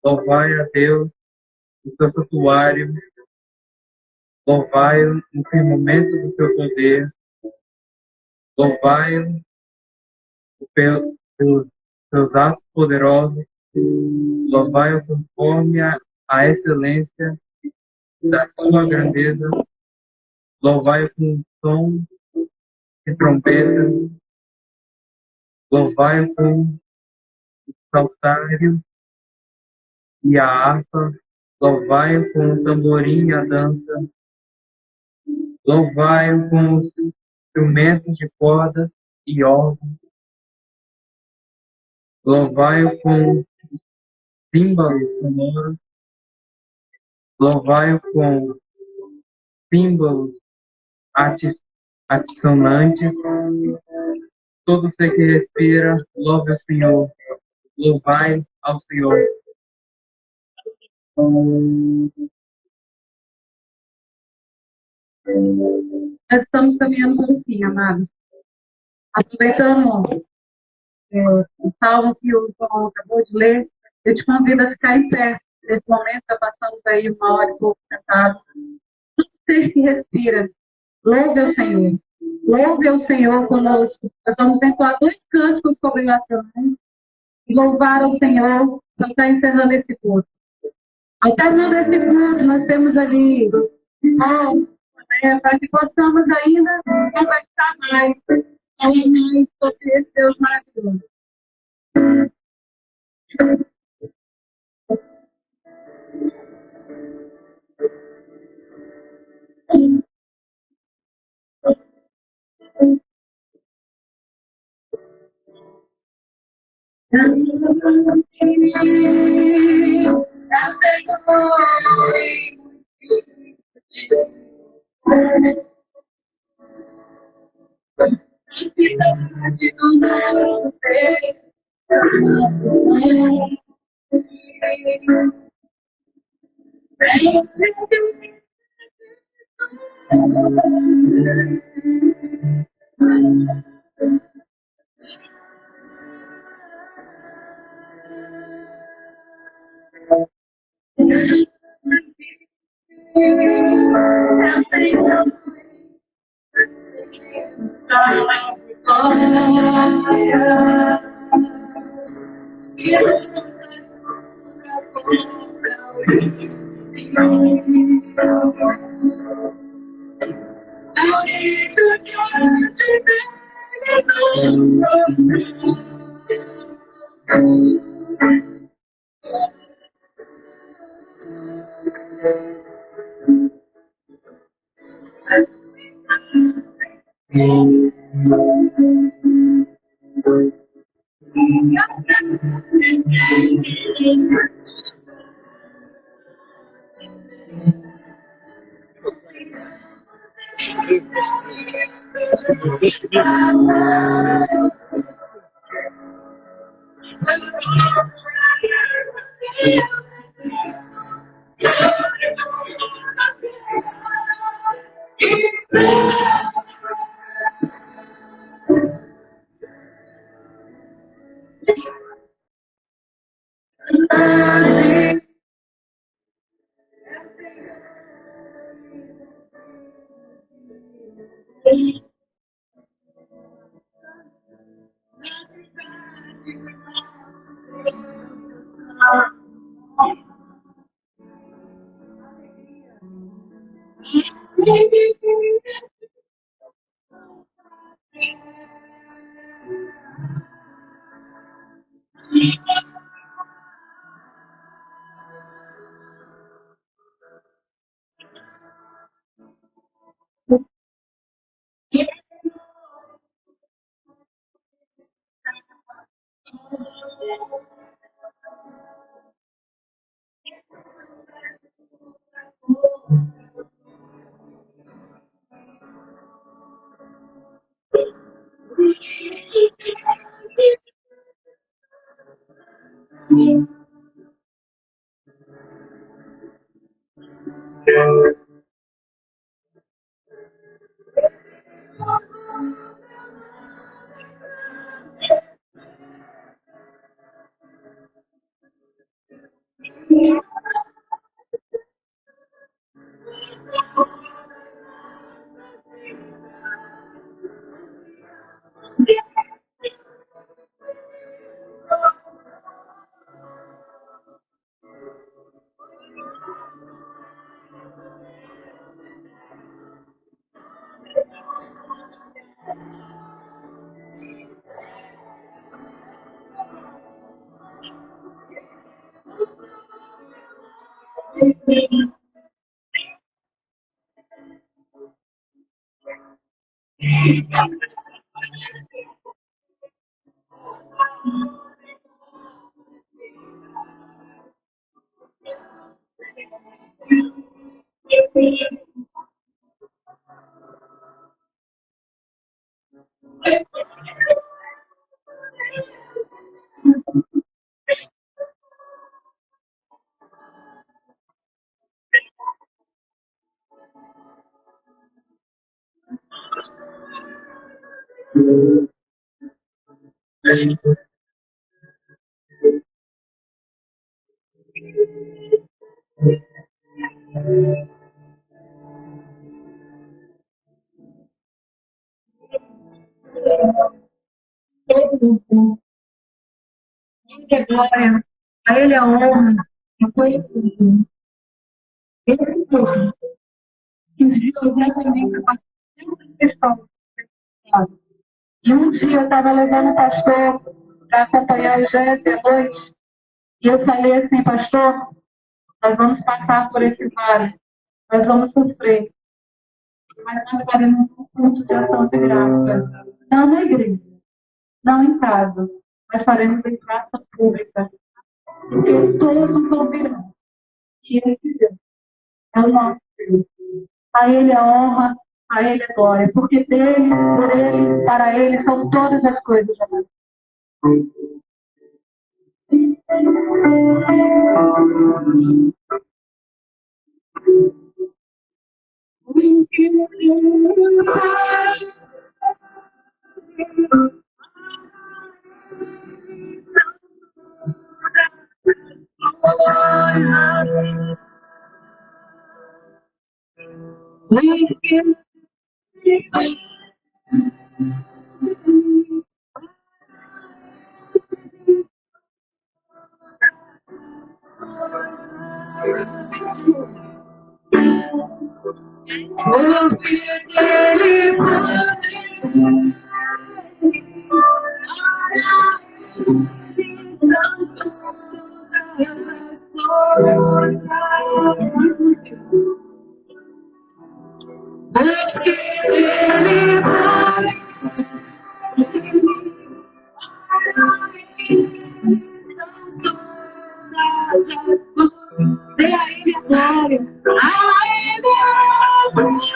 louvai a Deus no seu santuário, louvai-o no firmamento do seu poder, louvai-o pelos seus atos poderosos, louvai-o conforme a excelência da sua grandeza, louvai-o com som de trombeta, louvai-o com o saltário e a harpa, louvai-o com o tamborim e a dança, louvai-o com os instrumentos de corda e órgão, louvai-o com símbolos sonoros, louvai-o com símbolos atiçantes. Todo ser que respira, louve o Senhor. Louvai ao Senhor. Nós estamos caminhando para o fim, amados. Aproveitando o salmo que o João acabou de ler, eu te convido a ficar em pé. Nesse momento, está passando aí 1 hora e pouco sentado. Todo ser que respira, louve ao Senhor. Louve ao Senhor conosco. Nós vamos entoar 2 cânticos congregacionais. louvar ao Senhor para estar encerrando esse culto. Ao término desse culto, nós temos ali irmãos, para que possamos ainda conversar mais, falar mais sobre esse Deus maravilhoso. Eu sei que foi cidade do nosso peito. Eu sei que glória. que é glória, a Ele é honra, a todo tudo. Esse povo, que os dias exatamente a questão. E um dia eu estava levando o pastor para acompanhar o Jéssica à noite, e eu falei assim, pastor, nós vamos passar por esse vale, nós vamos sofrer, mas nós faremos um culto de ação de graça. Não na igreja, não em casa, mas faremos em praça pública. Porque todos ouvirão que esse Deus é o nosso Deus. A Ele a honra, a Ele a glória. Porque dele, por Ele, para Ele são todas as coisas. Dê a Ele a glória. A Ele a glória.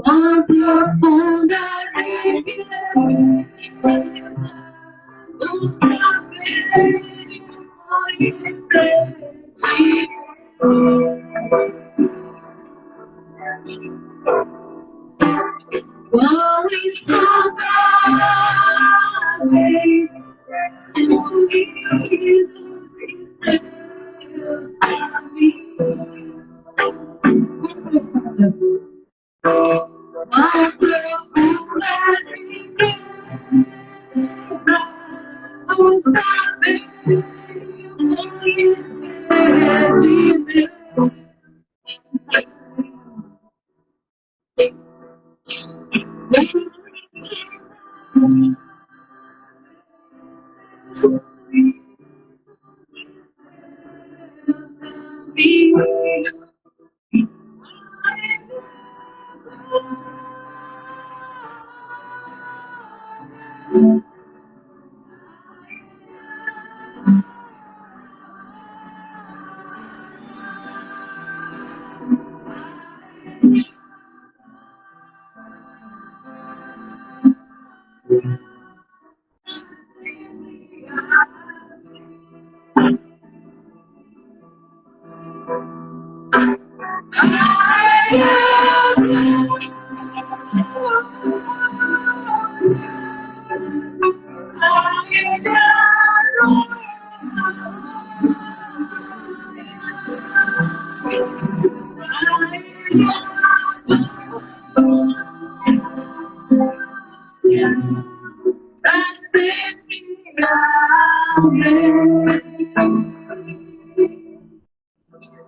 Quão profunda o saber conhecer de quão insondável o riso de Deus a mim. Quão profunda. Quão profunda o saber conhecer de Deus.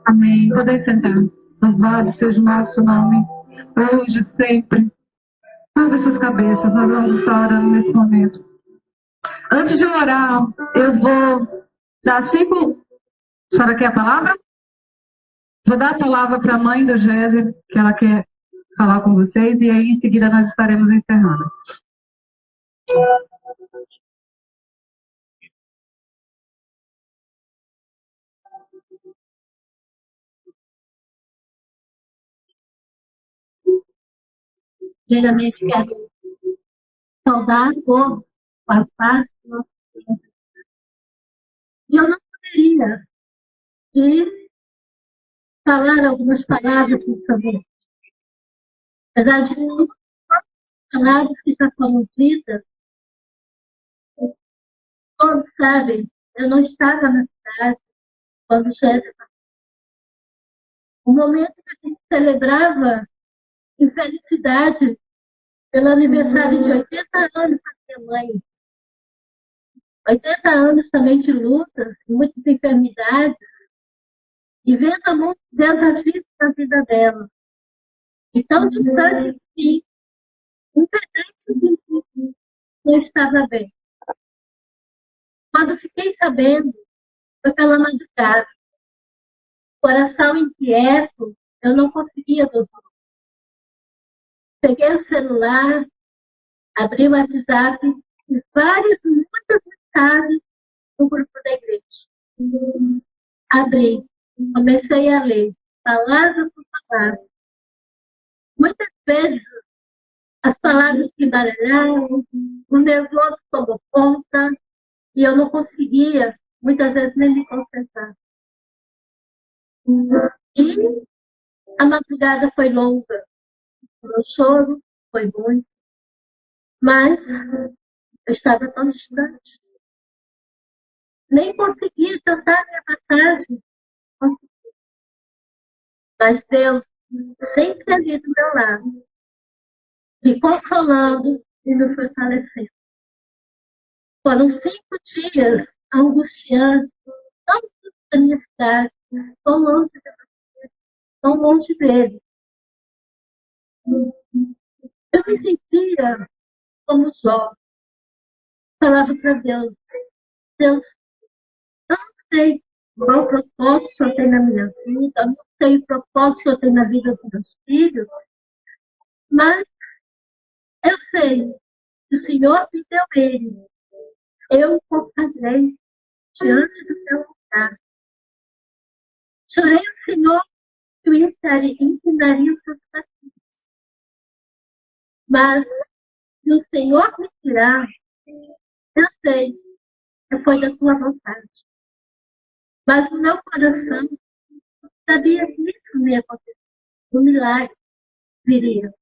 Amém. Podem sentar. Louvado seja o nosso nome, hoje e sempre. Curva suas cabeças, nós vamos estar orando nesse momento. Antes de orar, eu vou dar 5. A senhora quer a palavra? Vou dar a palavra para a mãe do Géser, que ela quer falar com vocês, e aí em seguida nós estaremos encerrando. Primeiramente, quero saudar todos com a paz do nosso Deus. E eu não poderia de falar algumas palavras sobre, apesar de todas as palavras que já foram ditas, todos sabem, eu não estava na cidade quando Jéssica. O momento que a gente celebrava em felicidade pelo aniversário de 80 anos da minha mãe. 80 anos também de lutas, muitas enfermidades, e vendo muito desafios na vida dela. E tão distante de mim, um pedaço de mim não estava bem. Quando fiquei sabendo, foi pela madrugada. Coração inquieto, eu não conseguia dormir. Peguei o celular, abri o WhatsApp e muitas mensagens no grupo da igreja. Abri, comecei a ler, palavra por palavra. Muitas vezes as palavras se embaralharam, o nervoso tomou conta e eu não conseguia, muitas vezes, nem me concentrar. E a madrugada foi longa, o choro foi muito, mas eu estava tão distante. Nem conseguia cantar minha passagem. Mas Deus sempre ali do meu lado, me consolando e me fortalecendo. Foram 5 dias angustiantes, tão da minha cidade, tão longe de você, tão longe dele. Eu me sentia como Jó. Falava para Deus, Deus, eu não sei qual propósito o Senhor tem na minha vida, eu não sei o propósito que o Senhor tem na vida dos meus filhos, mas eu sei que o Senhor me deu ele. Eu o consagrei diante do teu altar. Chorei ao Senhor que o ensinaria os seus caminhos. Mas se o Senhor me tirar, eu sei que foi da tua vontade. Mas o meu coração sabia que isso não ia acontecer. O milagre viria.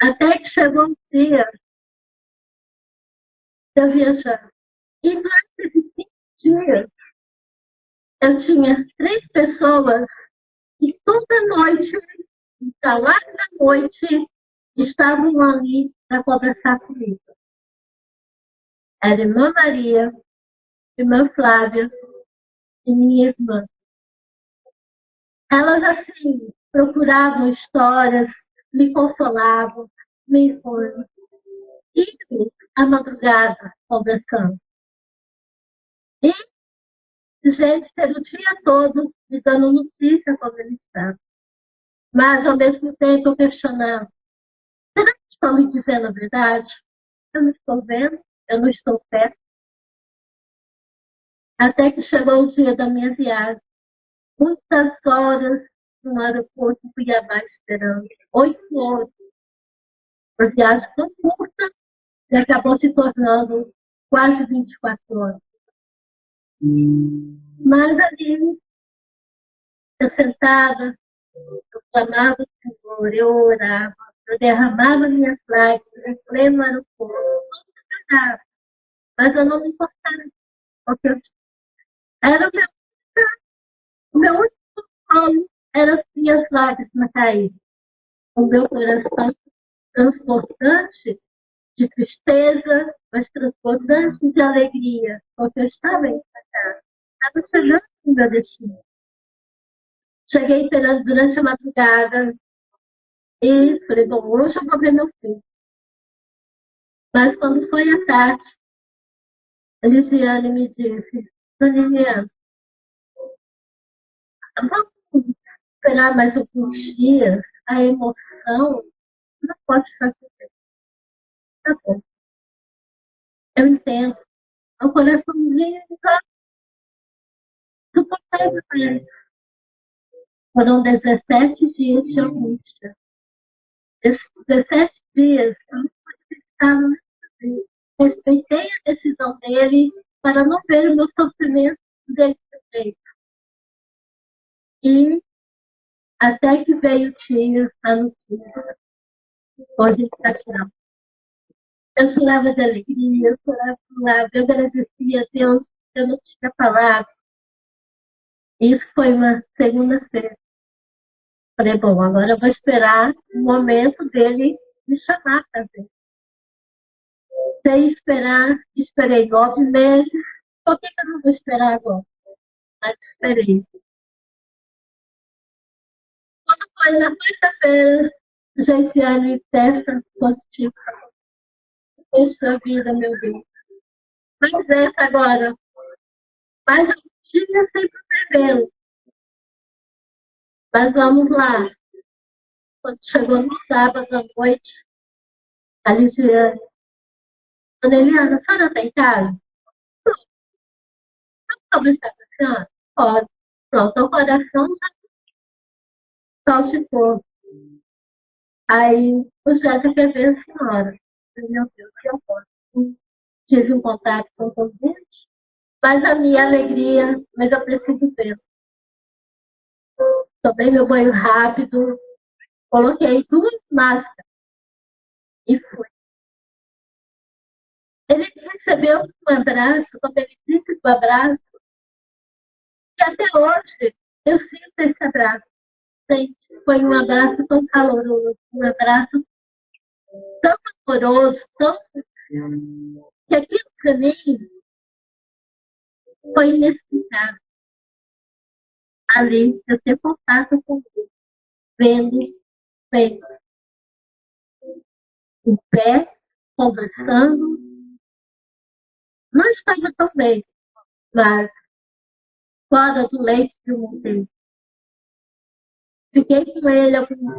Até que chegou um dia de eu viajar. E durante esses 5 dias, eu tinha 3 pessoas que toda noite, da lá da noite, estavam ali para conversar comigo. Era a irmã Maria, irmã Flávia e minha irmã. Elas, assim, procuravam histórias, me consolavam, me informavam. E a madrugada, conversando. E, gente, era o dia todo me dando notícia como ele estava. Mas, ao mesmo tempo, eu questionava. Será que estão me dizendo a verdade? Eu não estou vendo, eu não estou perto. Até que chegou o dia da minha viagem. Muitas horas no aeroporto Cuiabá esperando. 8 horas. Uma viagem tão curta e acabou se tornando quase 24 horas. Mas ali, eu sentada, eu clamava o Senhor, eu orava, eu derramava minhas lágrimas em pleno aeroporto. Todos cantavam, mas eu não me importava, porque era o meu único sonho, era as minhas lágrimas caírem. O meu coração transportante de tristeza, mas transportante de alegria, porque eu estava em casa, estava chegando no meu destino. Cheguei durante a madrugada e falei, bom, hoje eu vou ver meu filho. Mas quando foi à tarde, a Lisiane me disse, Dona Liliana, vamos esperar mais alguns dias, a emoção não pode fazer. Tá bom, eu entendo. O coraçãozinho está suportável para ele. Foram 17 dias de angústia. Esses 17 dias eu não pude ficar no mesmo. Respeitei a decisão dele para não ver o meu sofrimento dele feito. E até que veio o dia, a notícia, hoje está tirando. Eu chorava de alegria, eu chorava, eu agradecia a Deus, eu não tinha palavras. Isso foi uma segunda-feira. Falei, bom, agora eu vou esperar o momento dele me chamar para ver. Sem esperar, esperei 9 meses. Por que eu não vou esperar agora? Mas esperei. Quando foi na quarta-feira, Geisiane me testa positivo. Poxa vida, meu Deus. Mas essa agora. Mas eu tinha sempre bebê. Mas vamos lá. Quando chegou no sábado à noite, a Ligiane, Dona Eliana, a senhora está em casa? Vamos conversar com a senhora? Pode. Pronto, o coração já saltitou. Aí o Jéssica quer ver a senhora. Meu Deus, que eu posso. Tive um contato com o convite, mas a minha alegria, mas eu preciso ver. Tomei meu banho rápido, coloquei 2 máscaras e fui. Ele recebeu um abraço, como ele disse do abraço, e até hoje eu sinto esse abraço. Gente, foi um abraço tão caloroso, um abraço tão amoroso, tão... que aquilo para mim foi inexplicável. Ali, eu ter contato com ele, vendo, vendo, em pé, conversando. Não estava tão bem, mas fora do leite de um tempo. Fiquei com ele alguma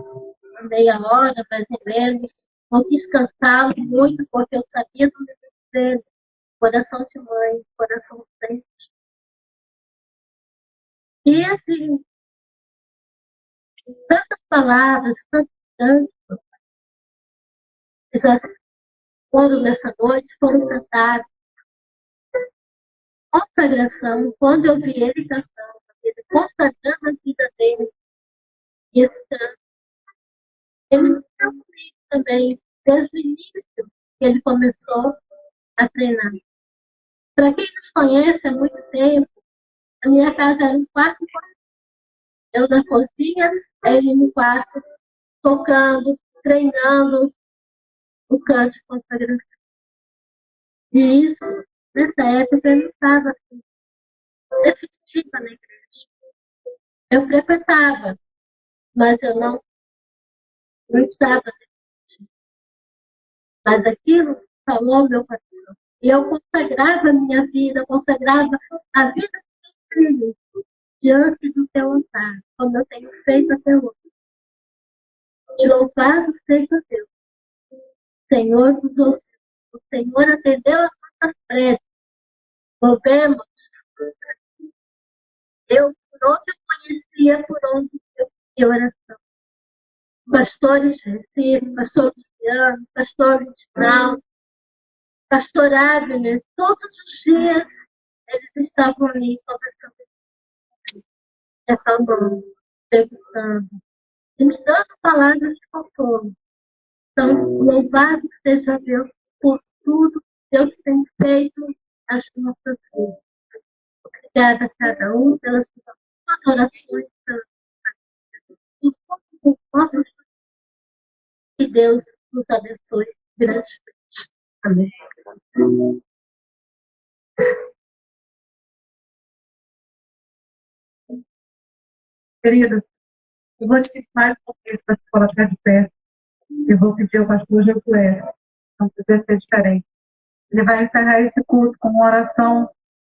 meia hora, mais ou menos. Não quis cansá-lo muito, porque eu sabia do limite dele. Coração de mãe, coração sente. E assim, tantas palavras, tantos que já foram nessa noite, foram cantadas. Consagração, quando eu vi ele cantando, ele consagrando a vida dele, e esse canto, ele me deu comigo também, desde o início que ele começou a treinar. Para quem nos conhece há muito tempo, a minha casa era um quarto, eu na cozinha, ele no quarto, tocando, treinando o canto de consagração. E isso, nessa época, eu não estava assim, definitiva na igreja. Eu frequentava, mas eu não estava definitiva. Mas aquilo falou meu coração. E eu consagrava a minha vida, consagrava a vida dos meus filhos diante do teu altar, como eu tenho feito até hoje. E louvado seja Deus. O Senhor nos ouviu. O Senhor atendeu as nossas preces. Louvemos. Eu, por onde eu conhecia, por onde eu fazia oração. Pastores de Recife, pastor Luciano, pastor Luciano, pastor Abner, todos os dias eles estavam ali conversando comigo, reclamando, perguntando, e nos dando palavras de consolo. Então, louvado seja Deus por tudo que Deus tem feito às nossas vidas. Obrigada a cada um pelas suas orações, pelas suas nossas. Que Deus nos abençoe grandemente. Amém. Queridos, eu vou te pedir mais uma vez para se colocar de pé. Eu vou pedir ao pastor Josué, não precisa ser diferente. Ele vai encerrar esse culto com uma oração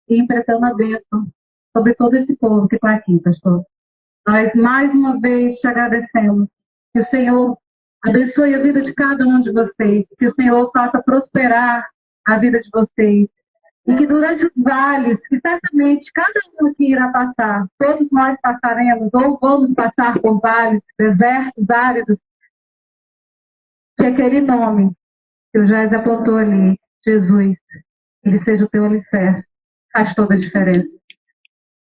e entregando a bênção sobre todo esse povo que está aqui, pastor. Nós mais uma vez te agradecemos. Que o Senhor abençoe a vida de cada um de vocês. Que o Senhor faça prosperar a vida de vocês. E que durante os vales, que certamente cada um aqui irá passar, todos nós passaremos, ou vamos passar por vales, desertos, áridos, que aquele nome que o Jés apontou ali, Jesus, ele seja o teu alicerce, faz toda a diferença.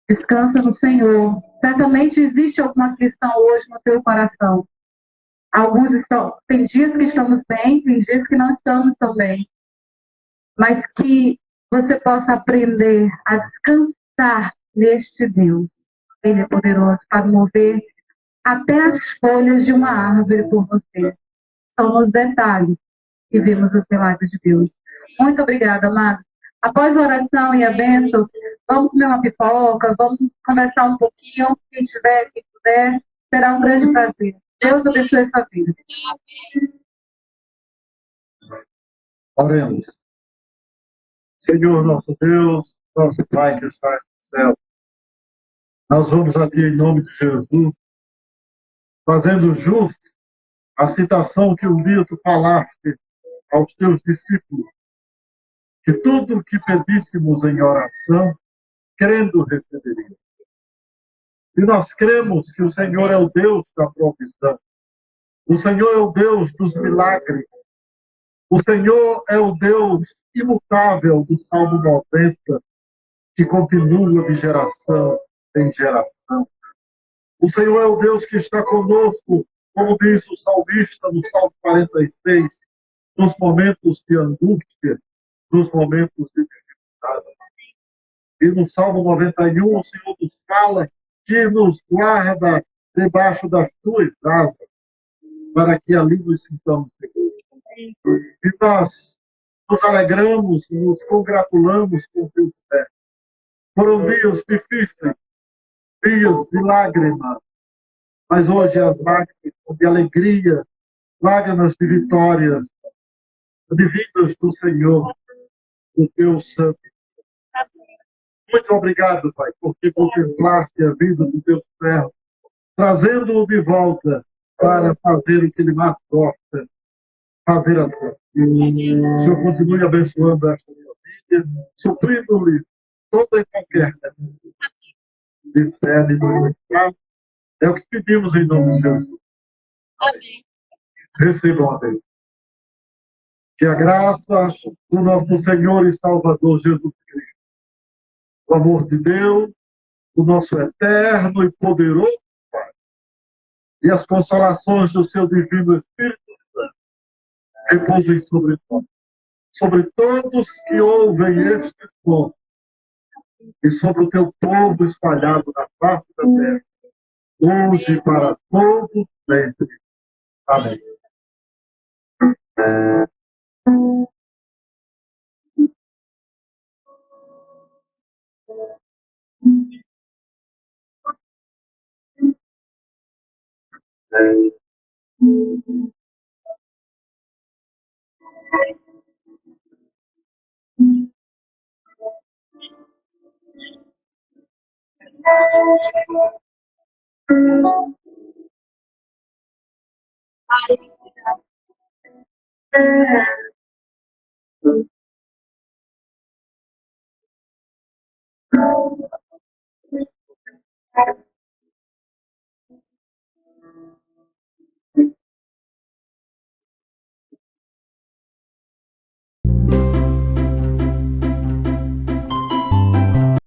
Descansa no Senhor. Certamente existe alguma questão hoje no teu coração. Alguns estão, tem dias que estamos bem, tem dias que não estamos tão bem. Mas que você possa aprender a descansar neste Deus. Ele é poderoso para mover até as folhas de uma árvore por você. São nos detalhes que vemos os milagres de Deus. Muito obrigada, amado. Após a oração e a bênção, vamos comer uma pipoca, vamos conversar um pouquinho. Quem tiver, quem puder, será um grande prazer. Deus abençoe a sua vida. Oremos. Senhor nosso Deus, nosso Pai que está no céu, nós vamos a Ti em nome de Jesus, fazendo justo a citação que um dia Tu falaste aos Teus discípulos, que tudo o que pedíssemos em oração, crendo receberíamos. E nós cremos que o Senhor é o Deus da provisão, o Senhor é o Deus dos milagres, o Senhor é o Deus imutável do Salmo 90, que continua de geração em geração. O Senhor é o Deus que está conosco, como diz o salmista no Salmo 46, nos momentos de angústia, nos momentos de dificuldade. E no Salmo 91, o Senhor nos fala que nos guarda debaixo das tuas asas, para que ali nos sintamos seguros. E nós nos alegramos, nos congratulamos com teus servos. Foram dias difíceis, dias de lágrimas, mas hoje as lágrimas são de alegria, lágrimas de vitórias, divinas do Senhor, do teu santo. Muito obrigado, Pai, porque contemplaste a vida do teu servo, trazendo-o de volta para fazer o que ele mais gosta, fazer a tua. O Senhor continue abençoando esta família, suprindo-lhe toda e qualquer espera e do. É o que pedimos em nome de Jesus. Amém. Recebam a Deus. Que a graça do nosso Senhor e Salvador Jesus Cristo, o amor de Deus, o nosso eterno e poderoso Pai, e as consolações do seu divino Espírito Santo repousem sobre nós, sobre todos que ouvem este som, e sobre o teu povo espalhado na face da terra, hoje e para todos sempre. Amém.